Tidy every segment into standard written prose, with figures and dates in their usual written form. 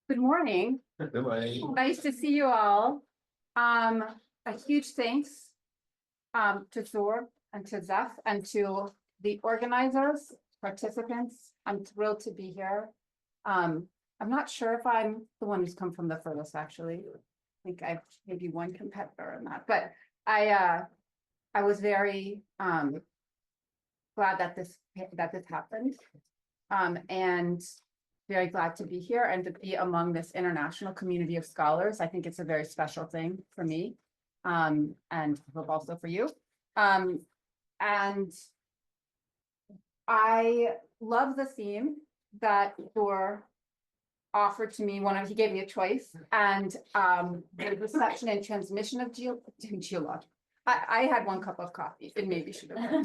Good morning. Nice to see you all. A huge thanks to Zor and to Zeph and to the organizers, participants. I'm thrilled to be here. I'm not sure if I'm the one who's come from the furthest, actually. I think I've maybe one competitor in that, but I was very glad that this happened. And very glad to be here and to be among this international community of scholars. I think it's a very special thing for me, and I hope also for you. And I love the theme that Thor offered to me. He gave me a choice, and the reception and transmission of geological. I had one cup of coffee. It maybe should have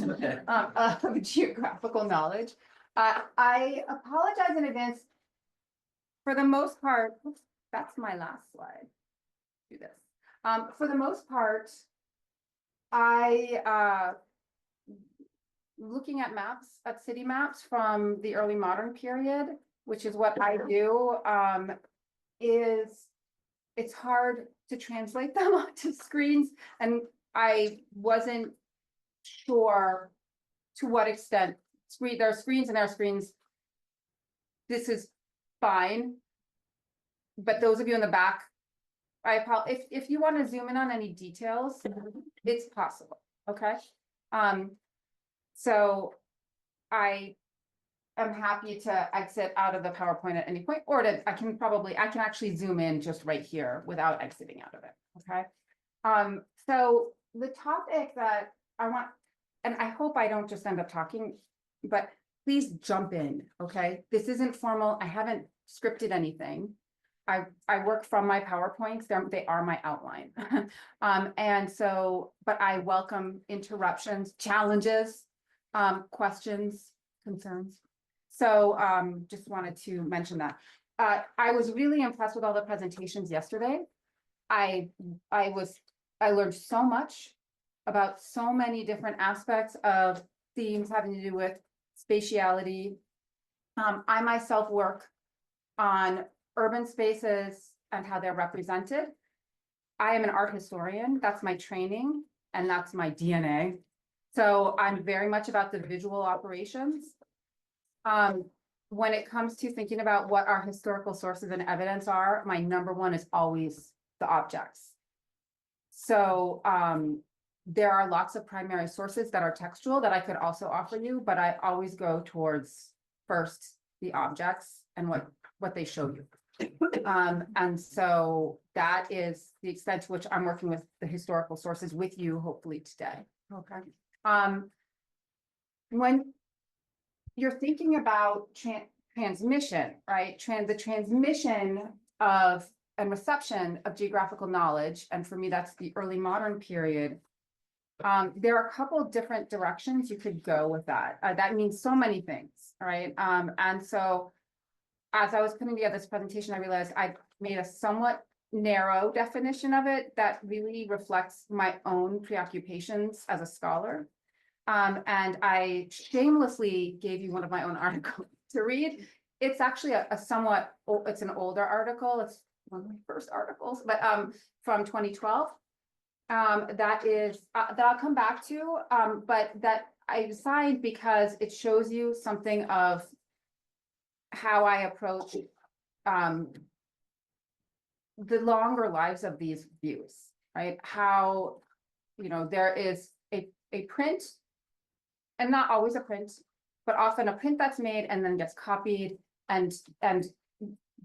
been geographical knowledge. I apologize in advance. For the most part, that's my last slide. Do this. For the most part, looking at maps, at city maps from the early modern period, which is what I do, it's hard to translate them onto screens, and I wasn't sure to what extent there are screens and there are screens. This is fine, but those of you in the back, if you want to zoom in on any details, it's possible. Okay. So I am happy to exit out of the PowerPoint at any point, or I can actually zoom in just right here without exiting out of it. Okay. So the topic that I want, and I hope I don't just end up talking, but please jump in, okay? This isn't formal. I haven't scripted anything. I work from my PowerPoints. They are my outline. And so, but I welcome interruptions, challenges, questions, concerns. So just wanted to mention that. I was really impressed with all the presentations yesterday. I learned so much about so many different aspects of themes having to do with spatiality. I myself work on urban spaces and how they're represented. I am an art historian. That's my training and that's my DNA. So I'm very much about the visual operations. When it comes to thinking about what our historical sources and evidence are, my number one is always the objects. So there are lots of primary sources that are textual that I could also offer you, but I always go towards first the objects and what they show you. And so that is the extent to which I'm working with the historical sources with you, hopefully today. Okay. When you're thinking about transmission, right? The transmission of and reception of geographical knowledge, and for me, that's the early modern period. There are a couple of different directions you could go with that. That means so many things, right? And so as I was putting together this presentation, I realized I made a somewhat narrow definition of it that really reflects my own preoccupations as a scholar. And I shamelessly gave you one of my own articles to read. It's actually it's an older article. It's one of my first articles, but from 2012. That I'll come back to, but that I decided because it shows you something of how I approach the longer lives of these views, right? How, there is a print, and not always a print, but often a print that's made and then gets copied, and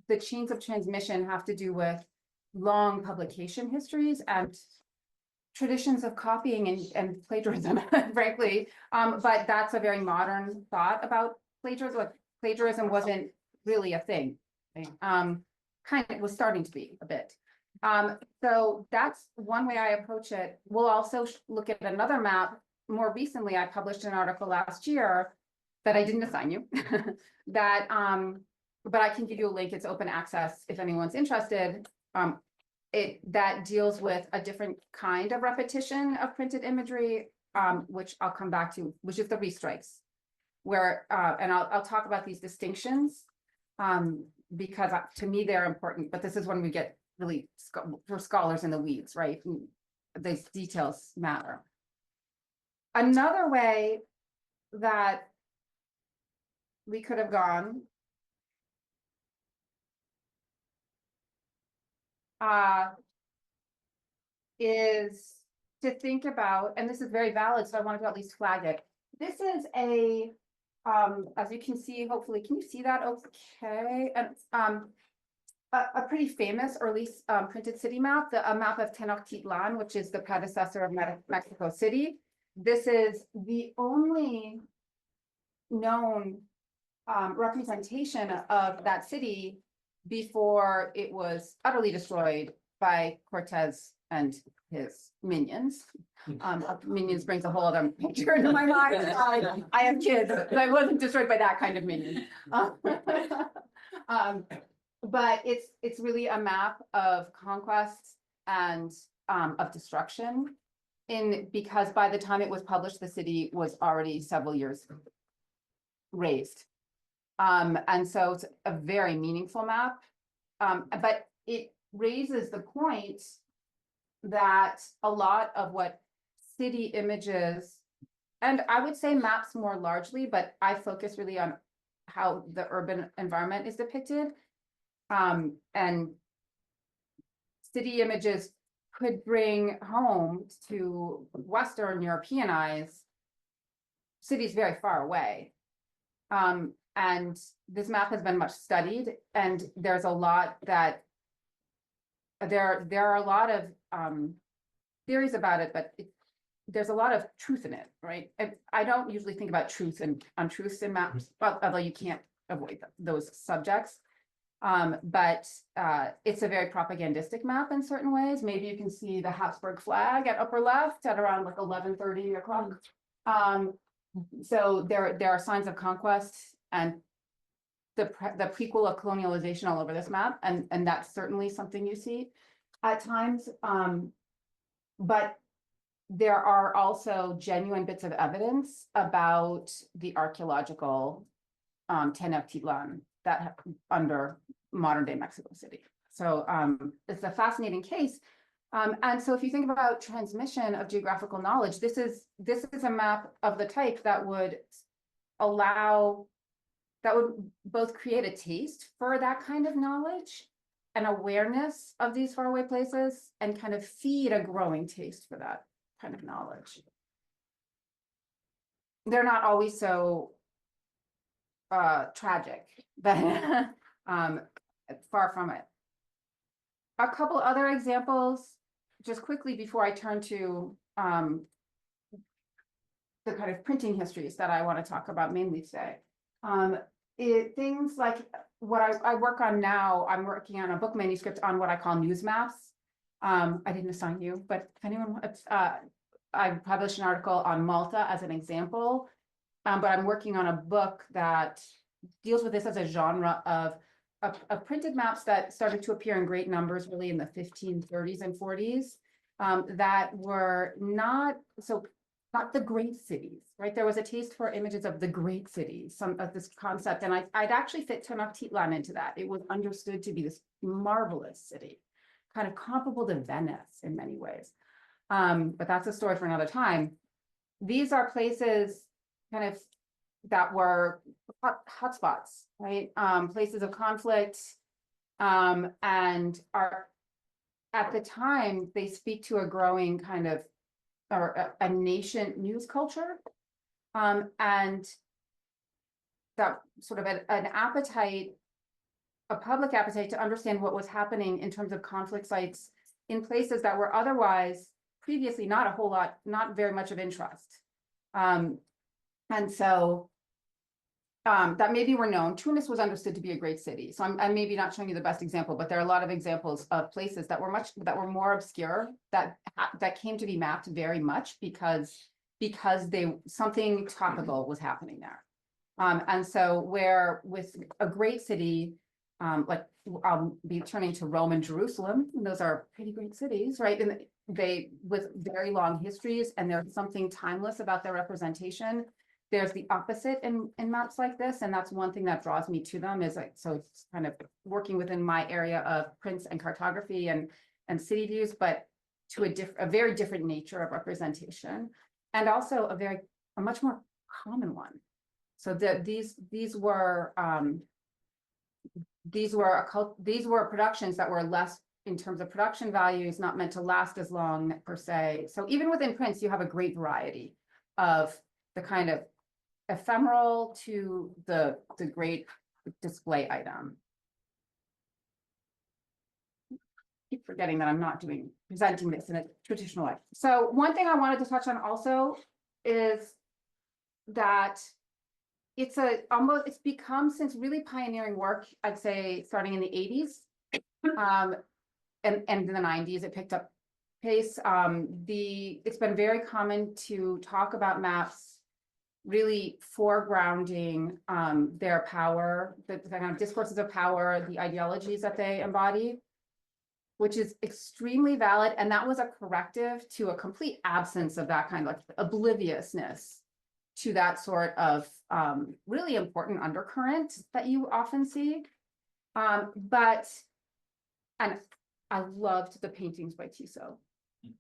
the chains of transmission have to do with long publication histories and traditions of copying and plagiarism, frankly. But that's a very modern thought about plagiarism. Like, plagiarism wasn't really a thing. Kind of was starting to be a bit. So that's one way I approach it. We'll also look at another map. More recently, I published an article last year that I didn't assign you, that, but I can give you a link. It's open access if anyone's interested. That deals with a different kind of repetition of printed imagery, which I'll come back to, which is the restrikes, where, and I'll talk about these distinctions because to me, they're important, but this is when we get really for scholars in the weeds, right? These details matter. Another way that we could have gone is to think about, and this is very valid, so I wanted to at least flag it. This is as you can see, hopefully, can you see that? Okay, and a pretty famous, or at least printed city map, a map of Tenochtitlan, which is the predecessor of Mexico City. This is the only known representation of that city before it was utterly destroyed by Cortez and his minions. Minions brings a whole other picture into my mind. I have kids, but I wasn't destroyed by that kind of minion. But it's really a map of conquest and of destruction. Because by the time it was published, the city was already several years raised. And so it's a very meaningful map. But it raises the point that a lot of what city images, and I would say maps more largely, but I focus really on how the urban environment is depicted. And city images could bring home to Western European eyes cities very far away. And this map has been much studied, and there's a lot that there are a lot of theories about it, but there's a lot of truth in it, right? And I don't usually think about truth and untruths in maps, although you can't avoid those subjects. But it's a very propagandistic map in certain ways. Maybe you can see the Habsburg flag at upper left at around like 11:30 o'clock. So there are signs of conquest and the prequel of colonialization all over this map, and that's certainly something you see at times. But there are also genuine bits of evidence about the archaeological Tenochtitlan that under modern day Mexico City. So it's a fascinating case. And so if you think about transmission of geographical knowledge, this is a map of the type that would both create a taste for that kind of knowledge, an awareness of these faraway places, and kind of feed a growing taste for that kind of knowledge. They're not always so tragic, but far from it. A couple other examples, just quickly before I turn to the kind of printing histories that I want to talk about mainly today. Things like what I work on now, I'm working on a book manuscript on what I call news maps. I didn't assign you, but if anyone wants, I published an article on Malta as an example, but I'm working on a book that deals with this as a genre of printed maps that started to appear in great numbers really in the 1530s and 40s, that were not the great cities, right? There was a taste for images of the great cities, some of this concept, and I'd actually fit Tenochtitlan into that. It was understood to be this marvelous city, kind of comparable to Venice in many ways. But that's a story for another time. These are places kind of that were hotspots, right? Places of conflict, and are at the time they speak to a growing kind of or a nation news culture, and that sort of an appetite, a public appetite to understand what was happening in terms of conflict sites in places that were otherwise previously not very much of interest. And so that maybe were known. Tunis was understood to be a great city. So I'm maybe not showing you the best example, but there are a lot of examples of places that were more obscure that came to be mapped very much because something topical was happening there. And so where with a great city, like I'll be turning to Rome and Jerusalem, and those are pretty great cities, right? And they with very long histories, and there's something timeless about their representation. there's the opposite in maps like this, and that's one thing that draws me to them is like, so it's kind of working within my area of prints and cartography and city views, but to a very different nature of representation, and also a much more common one. So these were productions that were less in terms of production values, not meant to last as long per se. So even within prints, you have a great variety of the kind of ephemeral to the great display item. Keep forgetting that I'm not presenting this in a traditional way. So one thing I wanted to touch on also is that it's become, since really pioneering work, I'd say starting in the 80s, and in the 90s, it picked up pace. It's been very common to talk about maps really foregrounding their power, the kind of discourses of power, the ideologies that they embody, which is extremely valid. And that was a corrective to a complete absence of that kind of like obliviousness to that sort of really important undercurrent that you often see. And I loved the paintings by Tissot,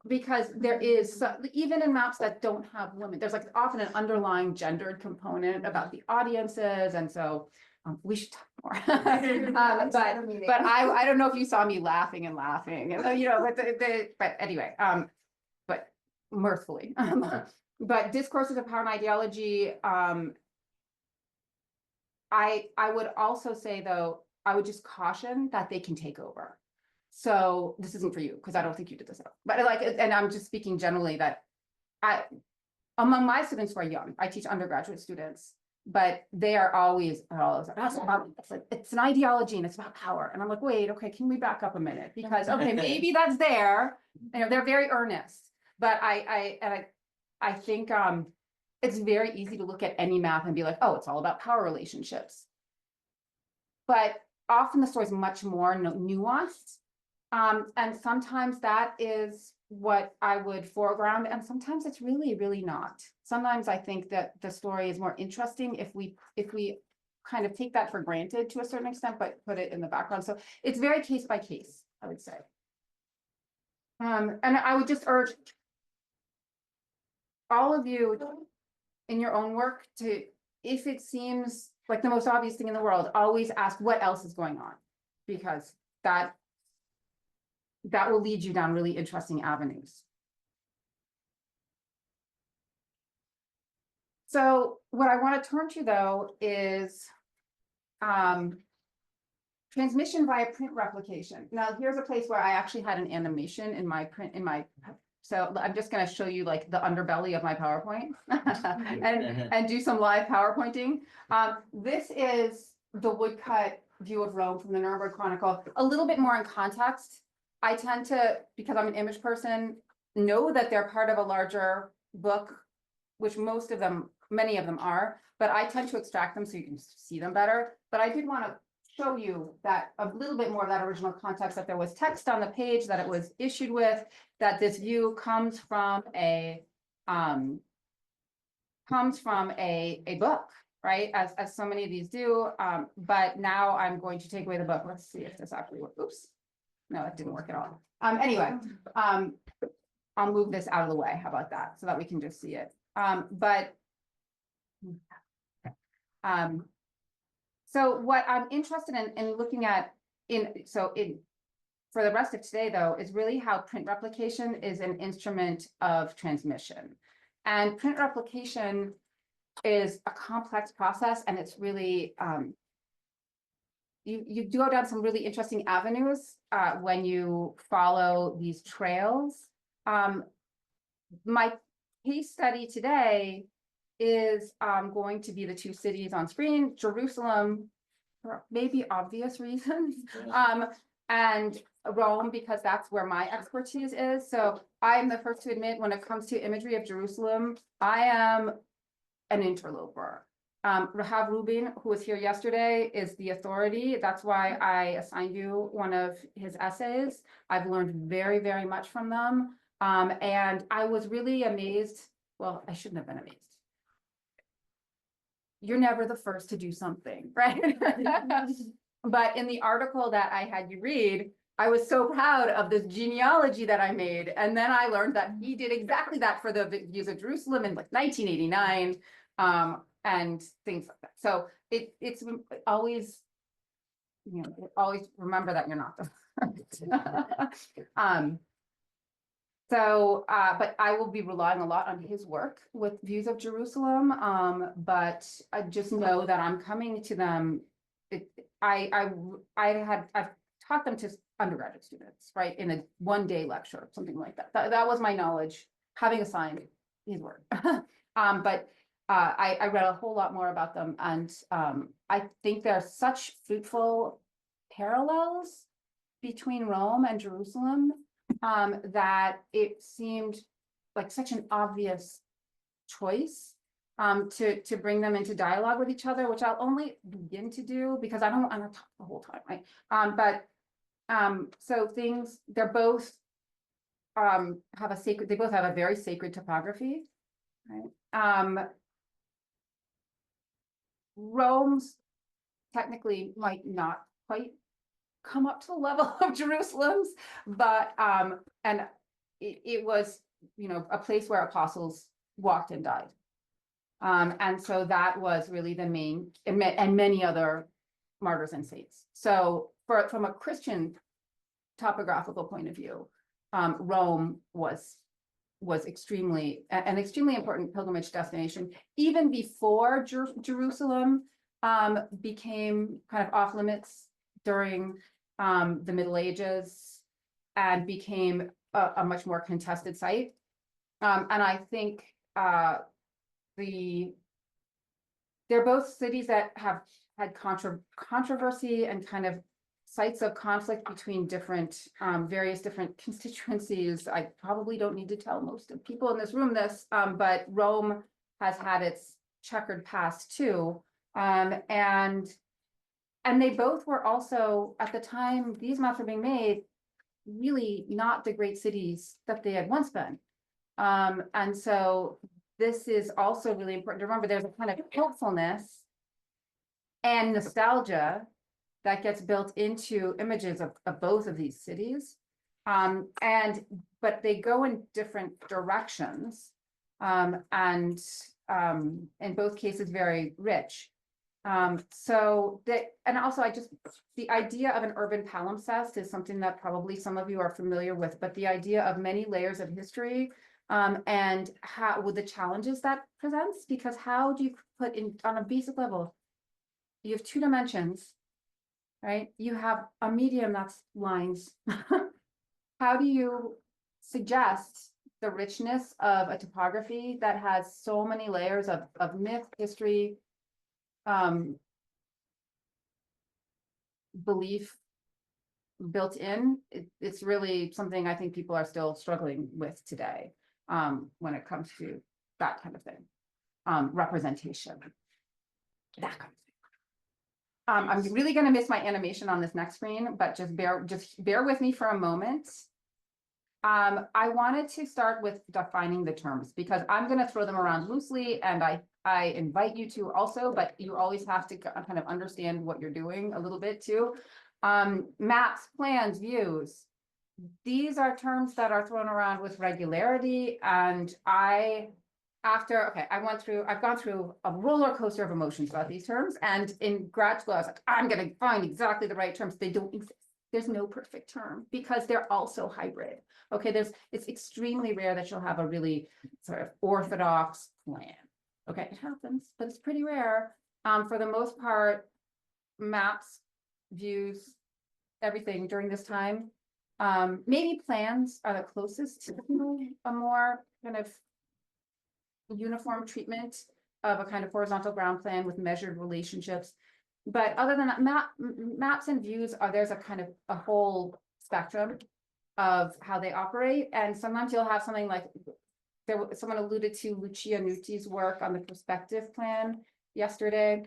because there is, even in maps that don't have women, there's like often an underlying gendered component about the audiences. And so we should talk more. But I don't know if you saw me laughing, and you know, but anyway, but mirthfully. But discourses of power and ideology, I would also say, though, I would just caution that they can take over. So this isn't for you, because I don't think you did this at all. But like, and I'm just speaking generally that among my students who are young, I teach undergraduate students, but they are always it's an ideology and it's about power. And I'm like, wait, okay, can we back up a minute? Because okay, maybe that's there. You know, they're very earnest. But I think it's very easy to look at any map and be like, oh, it's all about power relationships. But often the story is much more nuanced. And sometimes that is what I would foreground, and sometimes it's really, really not. Sometimes I think that the story is more interesting if we kind of take that for granted to a certain extent, but put it in the background. So it's very case by case, I would say. And I would just urge all of you in your own work to, if it seems like the most obvious thing in the world, always ask what else is going on, because that will lead you down really interesting avenues. So what I want to turn to, though, is transmission via print replication. Now, here's a place where I actually had an animation in my so I'm just going to show you like the underbelly of my PowerPoint and do some live PowerPointing. This is the woodcut view of Rome from the Nuremberg Chronicle, a little bit more in context. I tend to, because I'm an image person, know that they're part of a larger book, which many of them are, but I tend to extract them so you can see them better. But I did want to show you that a little bit more of that original context, that there was text on the page that it was issued with, that this view comes from a book, right? As so many of these do. But now I'm going to take away the book. Let's see if this actually works. Oops. No, it didn't work at all. Anyway, I'll move this out of the way. How about that? So that we can just see it. So what I'm interested in looking at for the rest of today, though, is really how print replication is an instrument of transmission. And print replication is a complex process, and it's really you go down some really interesting avenues when you follow these trails. My case study today is going to be the two cities on screen, Jerusalem, for maybe obvious reasons, and Rome, because that's where my expertise is. So I am the first to admit, when it comes to imagery of Jerusalem, I am an interloper. Rahav Rubin, who was here yesterday, is the authority. That's why I assigned you one of his essays. I've learned very, very much from them. And I was really amazed. Well, I shouldn't have been amazed. you're never the first to do something, right? But in the article that I had you read, I was so proud of this genealogy that I made. And then I learned that he did exactly that for the views of Jerusalem in like 1989, and things like that. So it's always, always remember that you're not the first. But I will be relying a lot on his work with views of Jerusalem. But I just know that I'm coming to them. I've taught them to undergraduate students, right, in a 1-day lecture, something like that. That was my knowledge, having assigned his work. But I read a whole lot more about them, and I think there are such fruitful parallels between Rome and Jerusalem, that it seemed like such an obvious choice to bring them into dialogue with each other, which I'll only begin to do because I don't want to talk the whole time, right? So they're both they both have a very sacred topography, right? Rome's technically might not quite come up to the level of Jerusalem's, but and it was, a place where apostles walked and died. And so that was really the main, and many other martyrs and saints. So from a Christian topographical point of view, Rome was an extremely important pilgrimage destination, even before Jerusalem became kind of off limits during the Middle Ages and became a much more contested site. And I think they're both cities that have had controversy and kind of sites of conflict between various different constituencies. I probably don't need to tell most of people in this room this, but Rome has had its checkered past too. And they both were also, at the time these maps were being made, really not the great cities that they had once been. And so this is also really important to remember. There's a kind of hopefulness and nostalgia that gets built into images of both of these cities. But they go in different directions, and in both cases very rich. And also the idea of an urban palimpsest is something that probably some of you are familiar with, but the idea of many layers of history, and how with the challenges that presents, because how do you put in on a basic level, you have 2 dimensions, right? You have a medium that's lines. How do you suggest the richness of a topography that has so many layers of myth, history, belief built in? It's really something I think people are still struggling with today, when it comes to that kind of thing, representation, that kind of thing. I'm really going to miss my animation on this next screen, but just bear with me for a moment. I wanted to start with defining the terms because I'm going to throw them around loosely, and I invite you to also, but you always have to kind of understand what you're doing a little bit too. Maps, plans, views. These are terms that are thrown around with regularity, and I've gone through a roller coaster of emotions about these terms. And in grad school, I was like, I'm going to find exactly the right terms. They don't exist. There's no perfect term because they're also hybrid. Okay, it's extremely rare that you'll have a really sort of orthodox plan. Okay, it happens, but it's pretty rare. For the most part, maps, views, everything during this time. Maybe plans are the closest to a more kind of uniform treatment of a kind of horizontal ground plan with measured relationships. But other than that, maps and views there's a kind of a whole spectrum of how they operate. And sometimes you'll have something like someone alluded to Lucia Nuti's work on the perspective plan yesterday.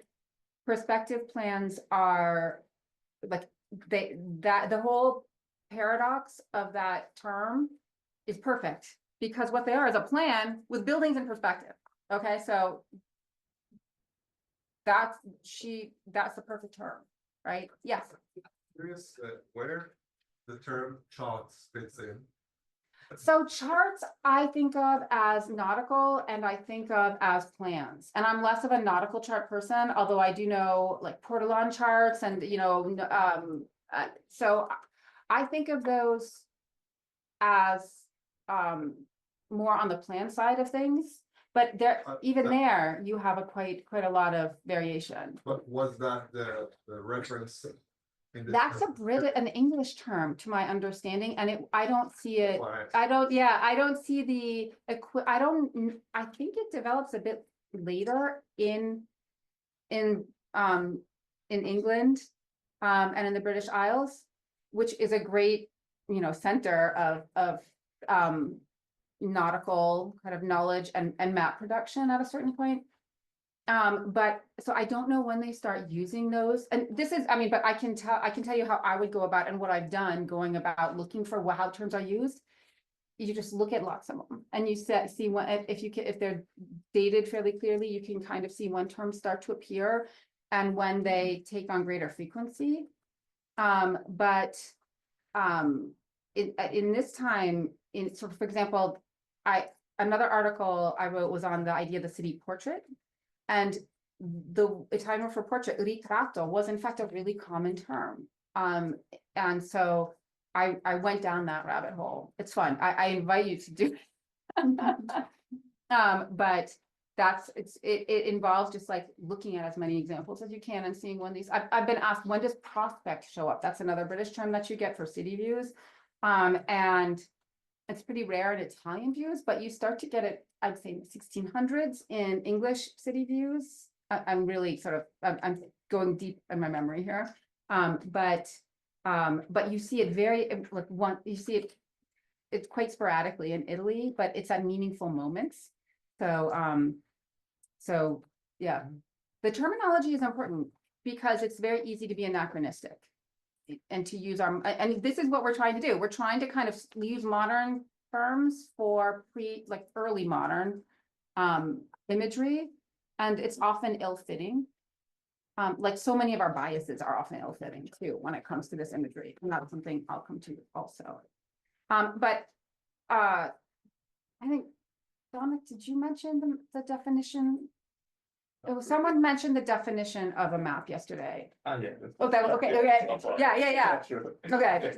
Perspective plans are like the whole paradox of that term is perfect, because what they are is a plan with buildings in perspective. Okay, so that's the perfect term, right? Yes. Curious where the term charts fits in. So charts I think of as nautical and I think of as plans. And I'm less of a nautical chart person, although I do know like Portolan charts and, so I think of those as more on the plan side of things. But there, even there, you have a quite a lot of variation. But was that the reference? In this That's a term? an English term to my understanding, and I don't see it. Why? I don't see I think it develops a bit later in England, and in the British Isles, which is a great, center of nautical kind of knowledge and map production at a certain point. But so I don't know when they start using those, and this is, but I can tell you how I would go about and what I've done going about looking for how terms are used. You just look at lots of them and you see when, if they're dated fairly clearly, you can kind of see when terms start to appear and when they take on greater frequency. But in this time, so for example, another article I wrote was on the idea of the city portrait. And the Italian word for portrait, ritratto, was in fact a really common term. And so I went down that rabbit hole. It's fun. I invite you to do it. But it involves just like looking at as many examples as you can and seeing when these, I've been asked, when does prospect show up? That's another British term that you get for city views. And it's pretty rare in Italian views, but you start to get it, I'd say 1600s in English city views. I'm really I'm going deep in my memory here. But you see it you see it's quite sporadically in Italy, but it's at meaningful moments. So yeah, the terminology is important because it's very easy to be anachronistic and to use and this is what we're trying to do. We're trying to kind of use modern terms for early modern imagery, and it's often ill-fitting. Like so many of our biases are often ill-fitting too when it comes to this imagery, and that's something I'll come to also. But I think, Dominic, did you mention the definition? Someone mentioned the definition of a map yesterday. Yeah. Okay. Yeah. Sure. Okay.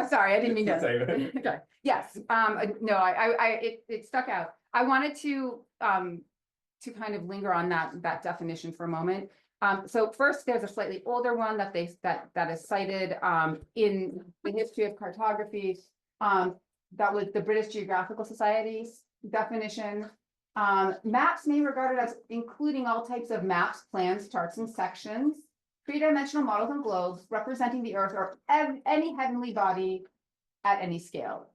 Sorry, I didn't mean to. Save it. Okay. Yes. No, it stuck out. I wanted to kind of linger on that definition for a moment. So first, there's a slightly older one that is cited in the history of cartography. That was the British Geographical Society's definition. Maps may be regarded as including all types of maps, plans, charts, and sections, three-dimensional models and globes representing the Earth or any heavenly body at any scale.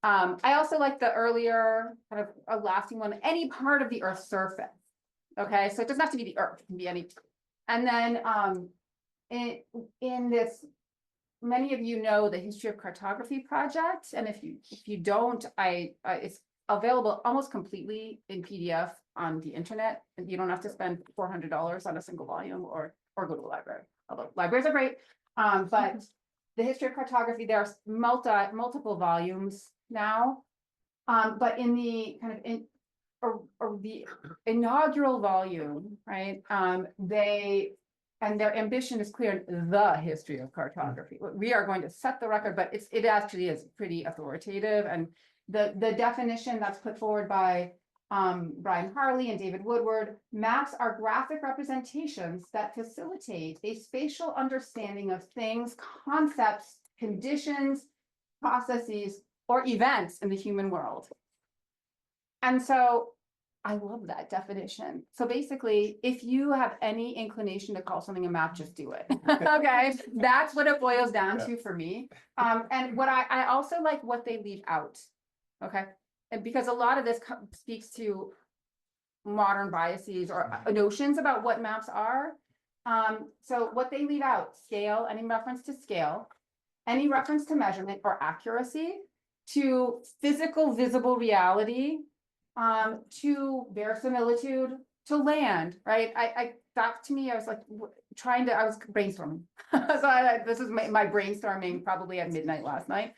I also like the earlier kind of a lasting one, any part of the Earth's surface. Okay, so it doesn't have to be the Earth, it can be any. And then in this, many of you know the History of Cartography project, and if you don't, it's available almost completely in PDF on the internet, and you don't have to spend $400 on a single volume or go to the library, although libraries are great. But the History of Cartography, there's multiple volumes now. But in the kind of or the inaugural volume, right? Their ambition is clear in the History of Cartography. We are going to set the record, but it actually is pretty authoritative. And the definition that's put forward by Brian Harley and David Woodward, maps are graphic representations that facilitate a spatial understanding of things, concepts, conditions, processes, or events in the human world. And so I love that definition. So basically, if you have any inclination to call something a map, just do it. Okay, that's what it boils down to for me. And what I also like what they leave out. Okay, and because a lot of this speaks to modern biases or notions about what maps are. So what they leave out: scale, any reference to scale, any reference to measurement or accuracy, to physical visible reality, to verisimilitude, to land, right? That to me, I was like, I was brainstorming. So this is my brainstorming probably at midnight last night.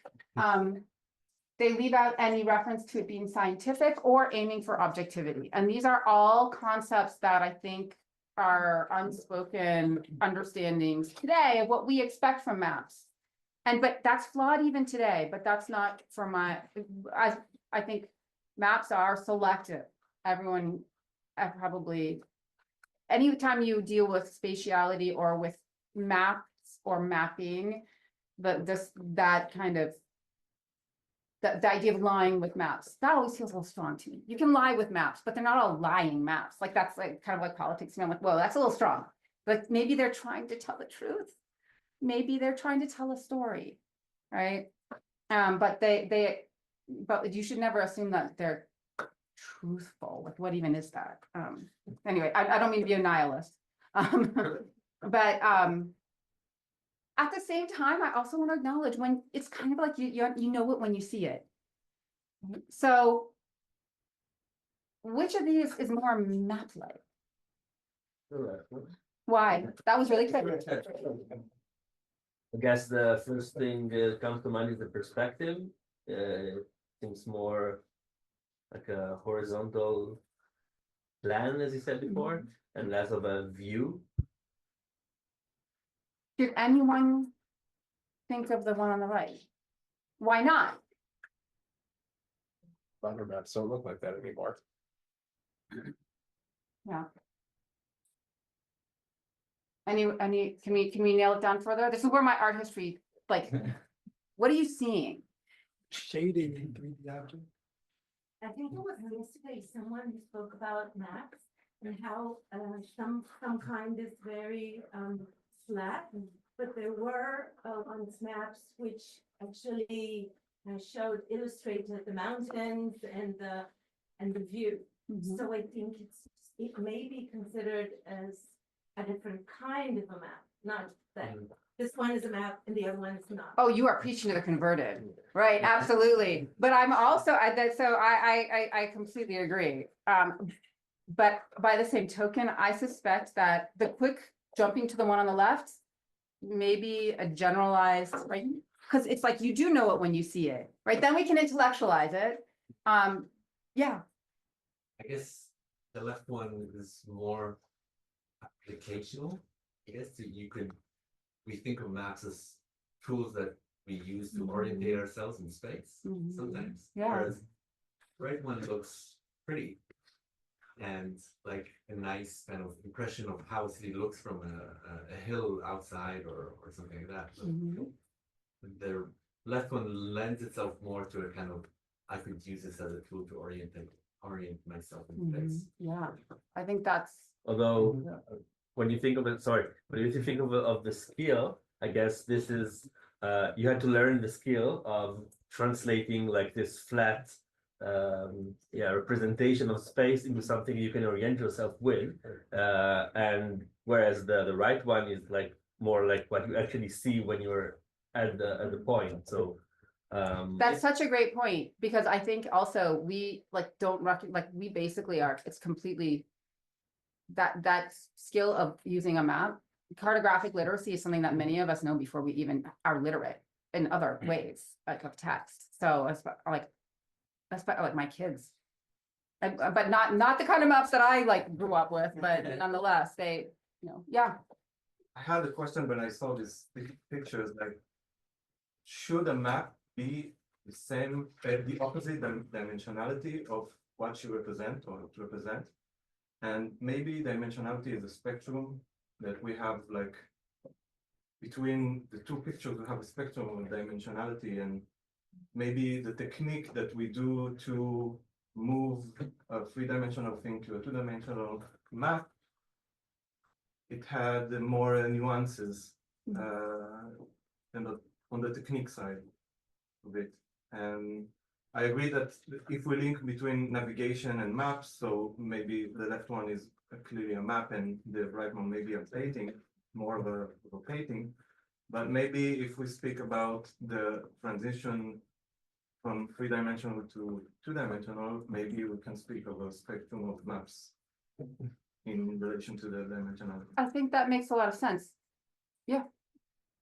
They leave out any reference to it being scientific or aiming for objectivity. And these are all concepts that I think are unspoken understandings today of what we expect from maps. But that's flawed even today, but that's not for I think maps are selective. Everyone, probably, anytime you deal with spatiality or with maps or mapping, that kind of, the idea of lying with maps, that always feels a little strong to me. You can lie with maps, but they're not all lying maps. Like that's like kind of like politics. And I'm like, whoa, that's a little strong. But maybe they're trying to tell the truth. Maybe they're trying to tell a story, right? But but you should never assume that they're truthful. Like, what even is that? Anyway, I don't mean to be a nihilist. But at the same time, I also want to acknowledge when it's kind of like you know it when you see it. So which of these is more map-like? Why? That was really clear. I guess the first thing that comes to mind is the perspective. Seems more like a horizontal plan, as you said before, and less of a view. Did anyone think of the one on the right? Why not? Thunder maps don't look like that anymore. Yeah. Can we nail it down further? This is where my art history, like, what are you seeing? Shading in 3D object. I think it was yesterday, someone who spoke about maps and how some kind is very flat, but there were once maps which actually illustrated the mountains and the view. So I think it may be considered as a different kind of a map, not that this one is a map and the other one is not. Oh, you are preaching to the converted, right? Absolutely. But I'm also, I completely agree. But by the same token, I suspect that the quick jumping to the one on the left, maybe a generalized, right? Because it's like, you do know it when you see it, right? Then we can intellectualize it. Yeah. I guess the left one is more applicational. I guess we think of maps as tools that we use to orientate ourselves in space sometimes. Yeah. Whereas right one looks pretty and like a nice kind of impression of how a city looks from a hill outside or something like that. So the left one lends itself more to a kind of, I could use this as a tool to orient myself in space. Yeah, I think that's. Although when you think of it, but if you think of the skill, I guess this is you had to learn the skill of translating like this flat representation of space into something you can orient yourself with, and whereas the right one is like more like what you actually see when you're at the point. So That's such a great point, because I think also we like don't recognize, like we basically are, it's completely that skill of using a map. Cartographic literacy is something that many of us know before we even are literate in other ways, like of text. So like my kids, but not the kind of maps that I like grew up with, but nonetheless, they, yeah. I had a question when I saw these pictures, like, should a map be the same, the opposite dimensionality of what you represent or to represent? And maybe dimensionality is a spectrum that we have, like, between the two pictures, we have a spectrum of dimensionality, and maybe the technique that we do to move a three-dimensional thing to a two-dimensional map, it had more nuances on the technique side of it. And I agree that if we link between navigation and maps, so maybe the left one is clearly a map and the right one maybe a painting, more of a painting. But maybe if we speak about the transition from three-dimensional to two-dimensional, maybe we can speak of a spectrum of maps in relation to the dimensionality. I think that makes a lot of sense. And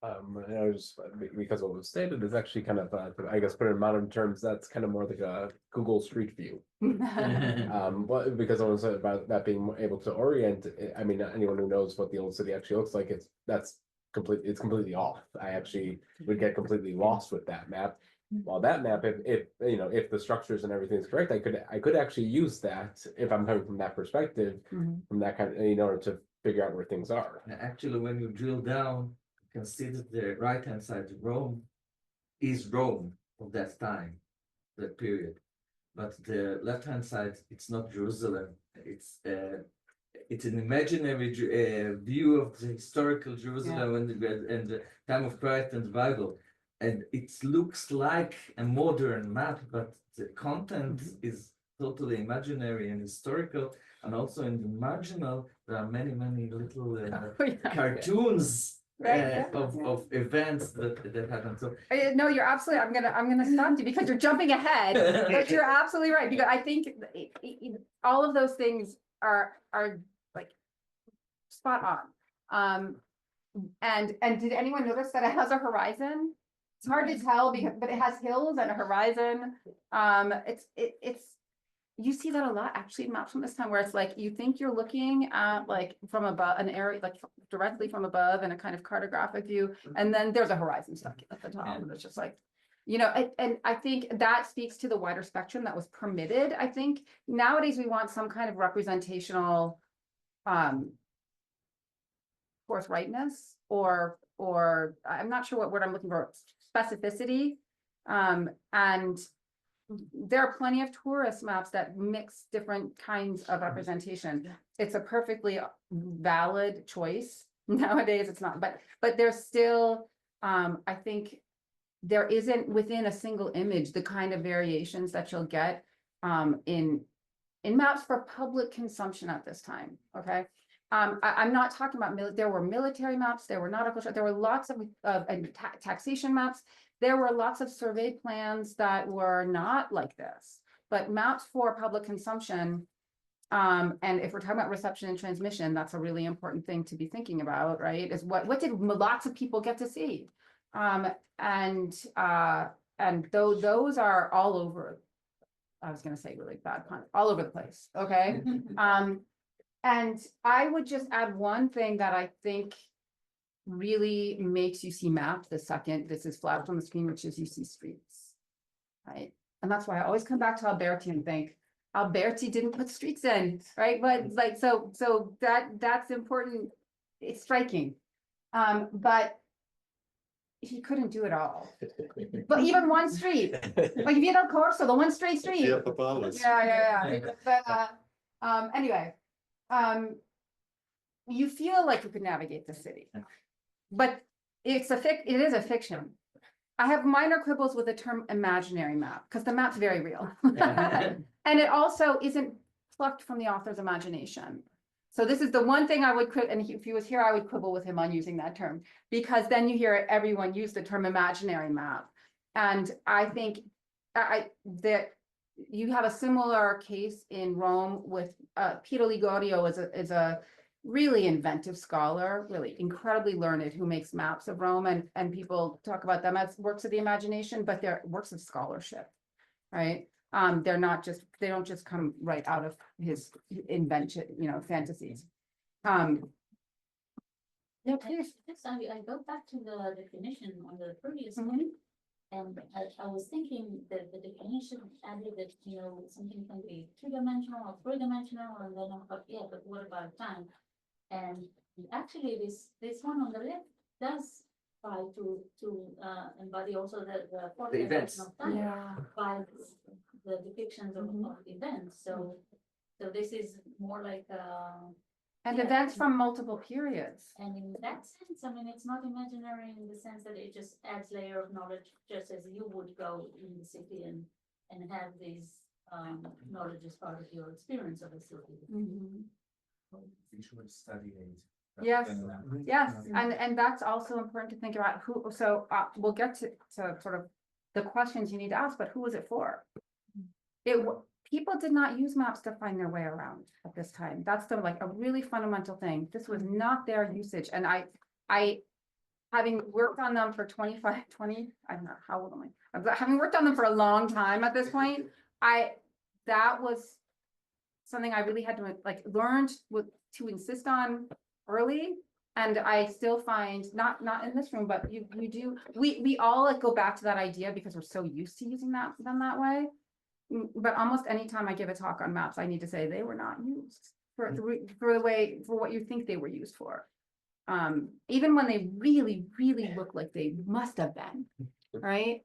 I was just, because what was stated is actually kind of, I guess, put in modern terms, that's kind of more like a Google Street View. Well, because I was about that being able to orient, I mean, anyone who knows what the old city actually looks like, it's completely off. I actually would get completely lost with that map. While that map, if you know, if the structures and everything is correct, I could actually use that if I'm coming from that perspective, Mhm. from that kind of, in order to figure out where things are. And actually, when you drill down, you can see that the right-hand side, Rome, is Rome of that time, that period. But the left-hand side, it's not Jerusalem. It's an imaginary view of the historical Jerusalem and the time of Christ and the Bible. And it looks like a modern map, but the content is totally imaginary and historical. And also in the marginal, there are many, many little Oh, yeah. cartoons Right, yeah, of events that happen. So No, you're absolutely, I'm gonna stop you because you're jumping ahead, but you're absolutely right, because I think all of those things are like spot on. And did anyone notice that it has a horizon? It's hard to tell because, but it has hills and a horizon. It's, you see that a lot actually in maps from this time where it's like, you think you're looking at like from above an area, like directly from above in a kind of cartographic view. And then there's a horizon stuck at the top and it's just like, you know, and I think that speaks to the wider spectrum that was permitted. I think nowadays we want some kind of representational forthrightness or I'm not sure what word I'm looking for, specificity. And there are plenty of tourist maps that mix different kinds of representation. It's a perfectly valid choice. Nowadays, it's not, but there's still, I think there isn't within a single image, the kind of variations that you'll get in maps for public consumption at this time, okay? I'm not talking about, there were military maps, there were nautical, there were lots of taxation maps. There were lots of survey plans that were not like this, but maps for public consumption. And if we're talking about reception and transmission, that's a really important thing to be thinking about, right? Is what did lots of people get to see? And those are all over. I was gonna say really bad pun, all over the place, okay? And I would just add one thing that I think really makes you see maps the second this is flashed on the screen, which is you see streets, right? And that's why I always come back to Alberti and think Alberti didn't put streets in, right? But like, so that's important. It's striking. But he couldn't do it all. But even one street, like Via del Corso, the one straight street. Yeah. But anyway, you feel like you could navigate the city. But it is a fiction. I have minor quibbles with the term imaginary map, because the map's very real. And it also isn't plucked from the author's imagination. So this is the one thing I would, and if he was here, I would quibble with him on using that term, because then you hear everyone use the term imaginary map. And I think that you have a similar case in Rome with Peter Ligorio is a really inventive scholar, really incredibly learned, who makes maps of Rome, and people talk about them as works of the imagination, but they're works of scholarship, right? They don't just come right out of his invention, you know, fantasies. Yeah, please. Yes, I go back to the definition on the previous Mhm. one. And I was thinking that the definition added that, you know, something can be two-dimensional or three-dimensional, and then, but what about time? And actually, this one on the left does try to embody also the fourth The events. dimension of time Yeah. by the depictions of events. So this is more like And Yeah. events from multiple periods. and in that sense, I mean, it's not imaginary in the sense that it just adds layer of knowledge, just as you would go in the city and have these knowledge as part of your experience of the city. Visual study aid. Yes, yes, and that's also important to think about who, so we'll get to sort of the questions you need to ask, but who is it for? people did not use maps to find their way around at this time. That's the, like, a really fundamental thing. This was not their usage, and I, having worked on them for 25, 20, I don't know, how old am I? But having worked on them for a long time at this point, that was something I really had to, like, learned to insist on early. And I still find, not in this room, but you do, we all like go back to that idea because we're so used to using them that way. But almost anytime I give a talk on maps, I need to say they were not used for what you think they were used for. Even when they really, really look like they must have been, right?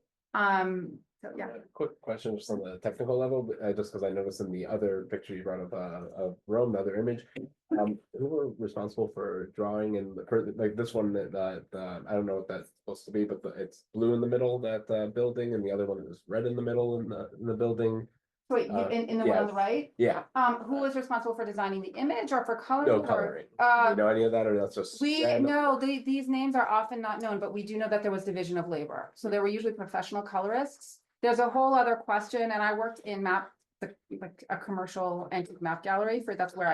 So yeah. Quick question just on the technical level, but, just because I noticed in the other picture you brought up, of Rome, the other image. Who were responsible for drawing and like this one that, I don't know what that's supposed to be, but it's blue in the middle, that building, and the other one is red in the middle in the building. Wait, in the one on the right? Yeah, Who was responsible for designing the image or for coloring? no or- coloring. Do you know any of that, or that's just? We, random? no, these names are often not known, but we do know that there was division of labor. So there were usually professional colorists. There's a whole other question, and I worked in like a commercial antique map gallery that's where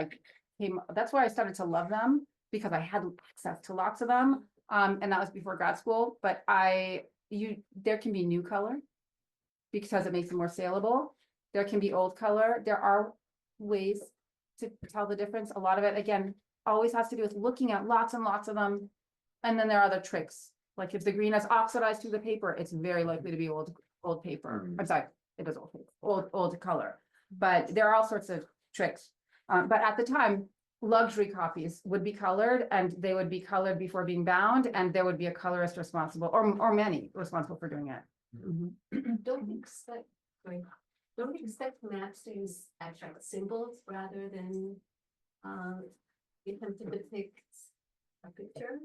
I started to love them because I had access to lots of them. And that was before grad school, but there can be new color because it makes it more saleable. There can be old color. There are ways to tell the difference. A lot of it, again, always has to do with looking at lots and lots of them. And then there are other tricks. Like if the green has oxidized through the paper, it's very likely to be old paper. I'm sorry, it is old paper, old color. But there are all sorts of tricks. But at the time, luxury copies would be colored, and they would be colored before being bound, and there would be a colorist responsible, or many responsible for doing it. Mhm. Don't we expect maps to use abstract symbols rather than, get them to depict a picture?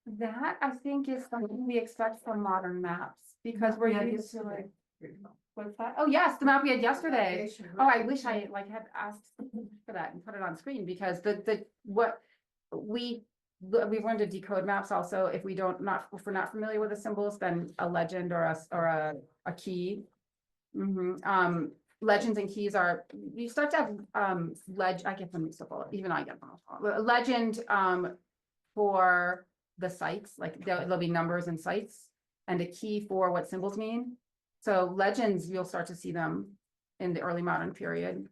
That I think is something we expect from modern maps, because we're Yeah, used to yesterday. like, what's that? Oh, yes, the map we had yesterday. Oh, I wish I like had asked for that and put it on screen, because we've learned to decode maps also. If we're not familiar with the symbols, then a legend or a key. Legends and keys you start to have I get them mixed up even I get them a legend for the sites, like there'll be numbers and sites, and a key for what symbols mean. So legends, you'll start to see them in the early modern period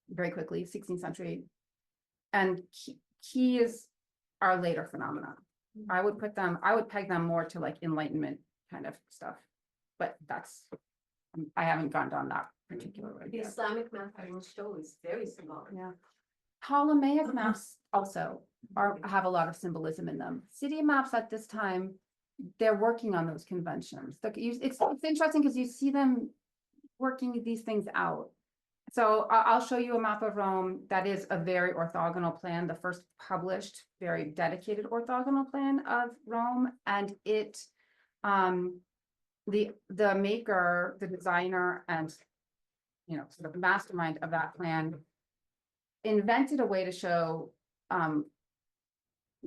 very quickly, 16th century. And keys are later phenomena. I would peg them more to like Enlightenment kind of stuff, but I haven't gone down that particular road The yet. Islamic map I will show is very symbolic. Yeah. Ptolemaic maps also have a lot of symbolism in them. City maps at this time, they're working on those conventions. It's interesting because you see them working these things out. So I'll show you a map of Rome that is a very orthogonal plan, the first published, very dedicated orthogonal plan of Rome. And it, the maker, the designer, and sort of the mastermind of that plan invented a way to show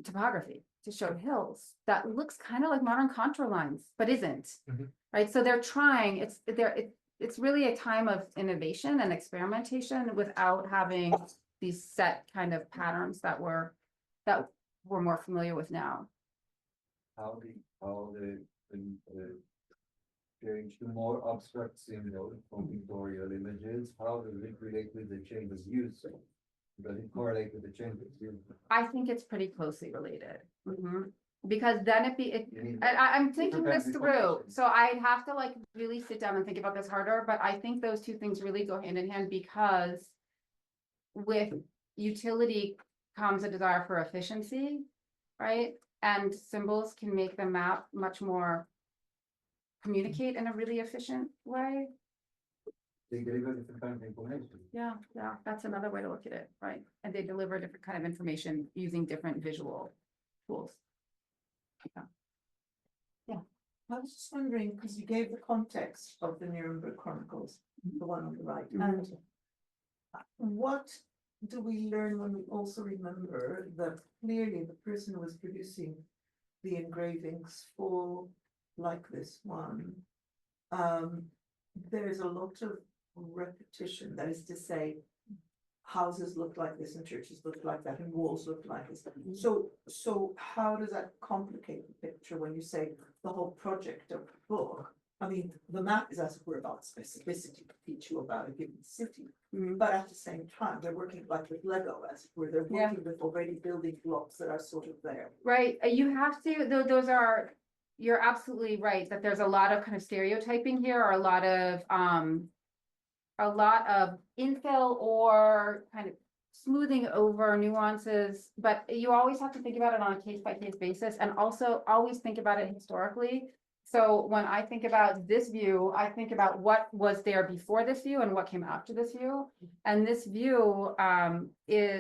topography, to show hills that looks kind of like modern contour lines, but isn't. Right? So they're trying, it's really a time of innovation and experimentation without having these set kind of patterns that we're more familiar with now. How the change to more abstract symbol from pictorial images, how does it relate with the changes used? Does it correlate with the changes used? I think it's pretty closely related. Because then I'm thinking this through, so I'd have to like really sit down and think about this harder, but I think those two things really go hand in hand, because with utility comes a desire for efficiency, right? And symbols can make the map much more communicate in a really efficient way. They deliver different kind of information. Yeah, that's another way to look at it, right? And they deliver different kind of information using different visual tools. I was just wondering, because you gave the context of the Nuremberg Chronicles, the one on the right, and what do we learn when we also remember that clearly the person who was producing the engravings for, like this one, there's a lot of repetition, that is to say, houses look like this and churches look like that and walls look like this. So how does that complicate the picture when you say the whole project of the book? I mean, the map is as it were about specificity to teach you about a given city, Mhm. but at the same time, they're working like with Lego, as it were, they're Yeah. working with already building blocks that are sort of there. Right, you have to, those are, you're absolutely right, that there's a lot of kind of stereotyping here, or a lot of infill or kind of smoothing over nuances, but you always have to think about it on a case by case basis, and also always think about it historically. So when I think about this view, I think about what was there before this view and what came after this view. And this view,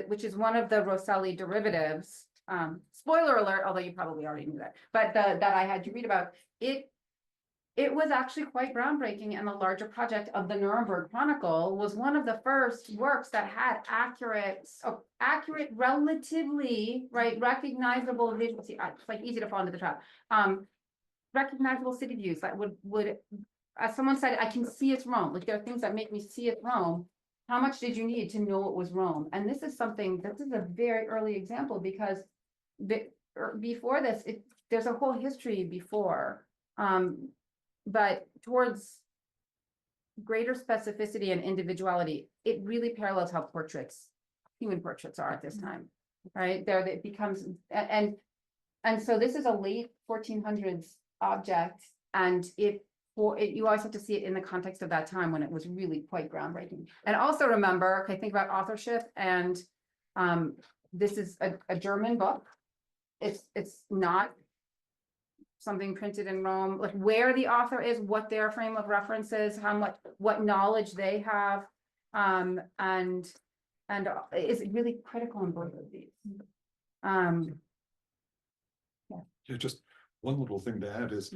which is one of the Rosselli derivatives, spoiler alert, although you probably already knew that, but that I had you read about, it was actually quite groundbreaking, and the larger project of the Nuremberg Chronicle was one of the first works that had accurate, relatively, right, recognizable visual, see, it's like easy to fall into the trap. Recognizable city views that would, as someone said, I can see it's Rome, like there are things that make me see it's Rome. How much did you need to know it was Rome? And this is a very early example, because before this, there's a whole history before. But towards greater specificity and individuality, it really parallels how human portraits are at this time, right? There it becomes, and so this is a late 1400s object, and you always have to see it in the context of that time when it was really quite groundbreaking. And also remember, okay, think about authorship, and this is a German book. It's not something printed in Rome, like where the author is, what their frame of reference is, what knowledge they have, and is really critical in both of these. Yeah, just one little thing to add is,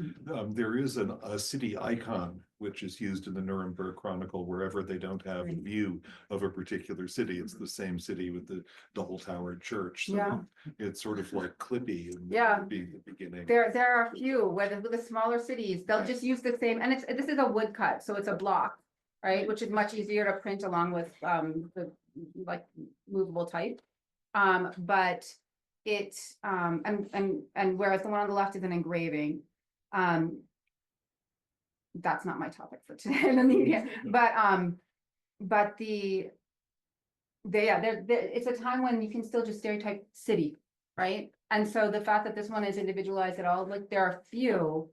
there is a city icon which is used in the Nuremberg Chronicle wherever they don't have a view of a particular city. It's the same city with the double-towered church. So Yeah. it's sort of like Clippy in Yeah. the beginning. There are a few, whether with the smaller cities, they'll just use the same, and this is a woodcut, so it's a block, right? Which is much easier to print along with the like movable type. But it and whereas the one on the left is an engraving, that's not my topic for today in the media, but it's a time when you can still just stereotype city, right? And so the fact that this one is individualized at all, like there are few,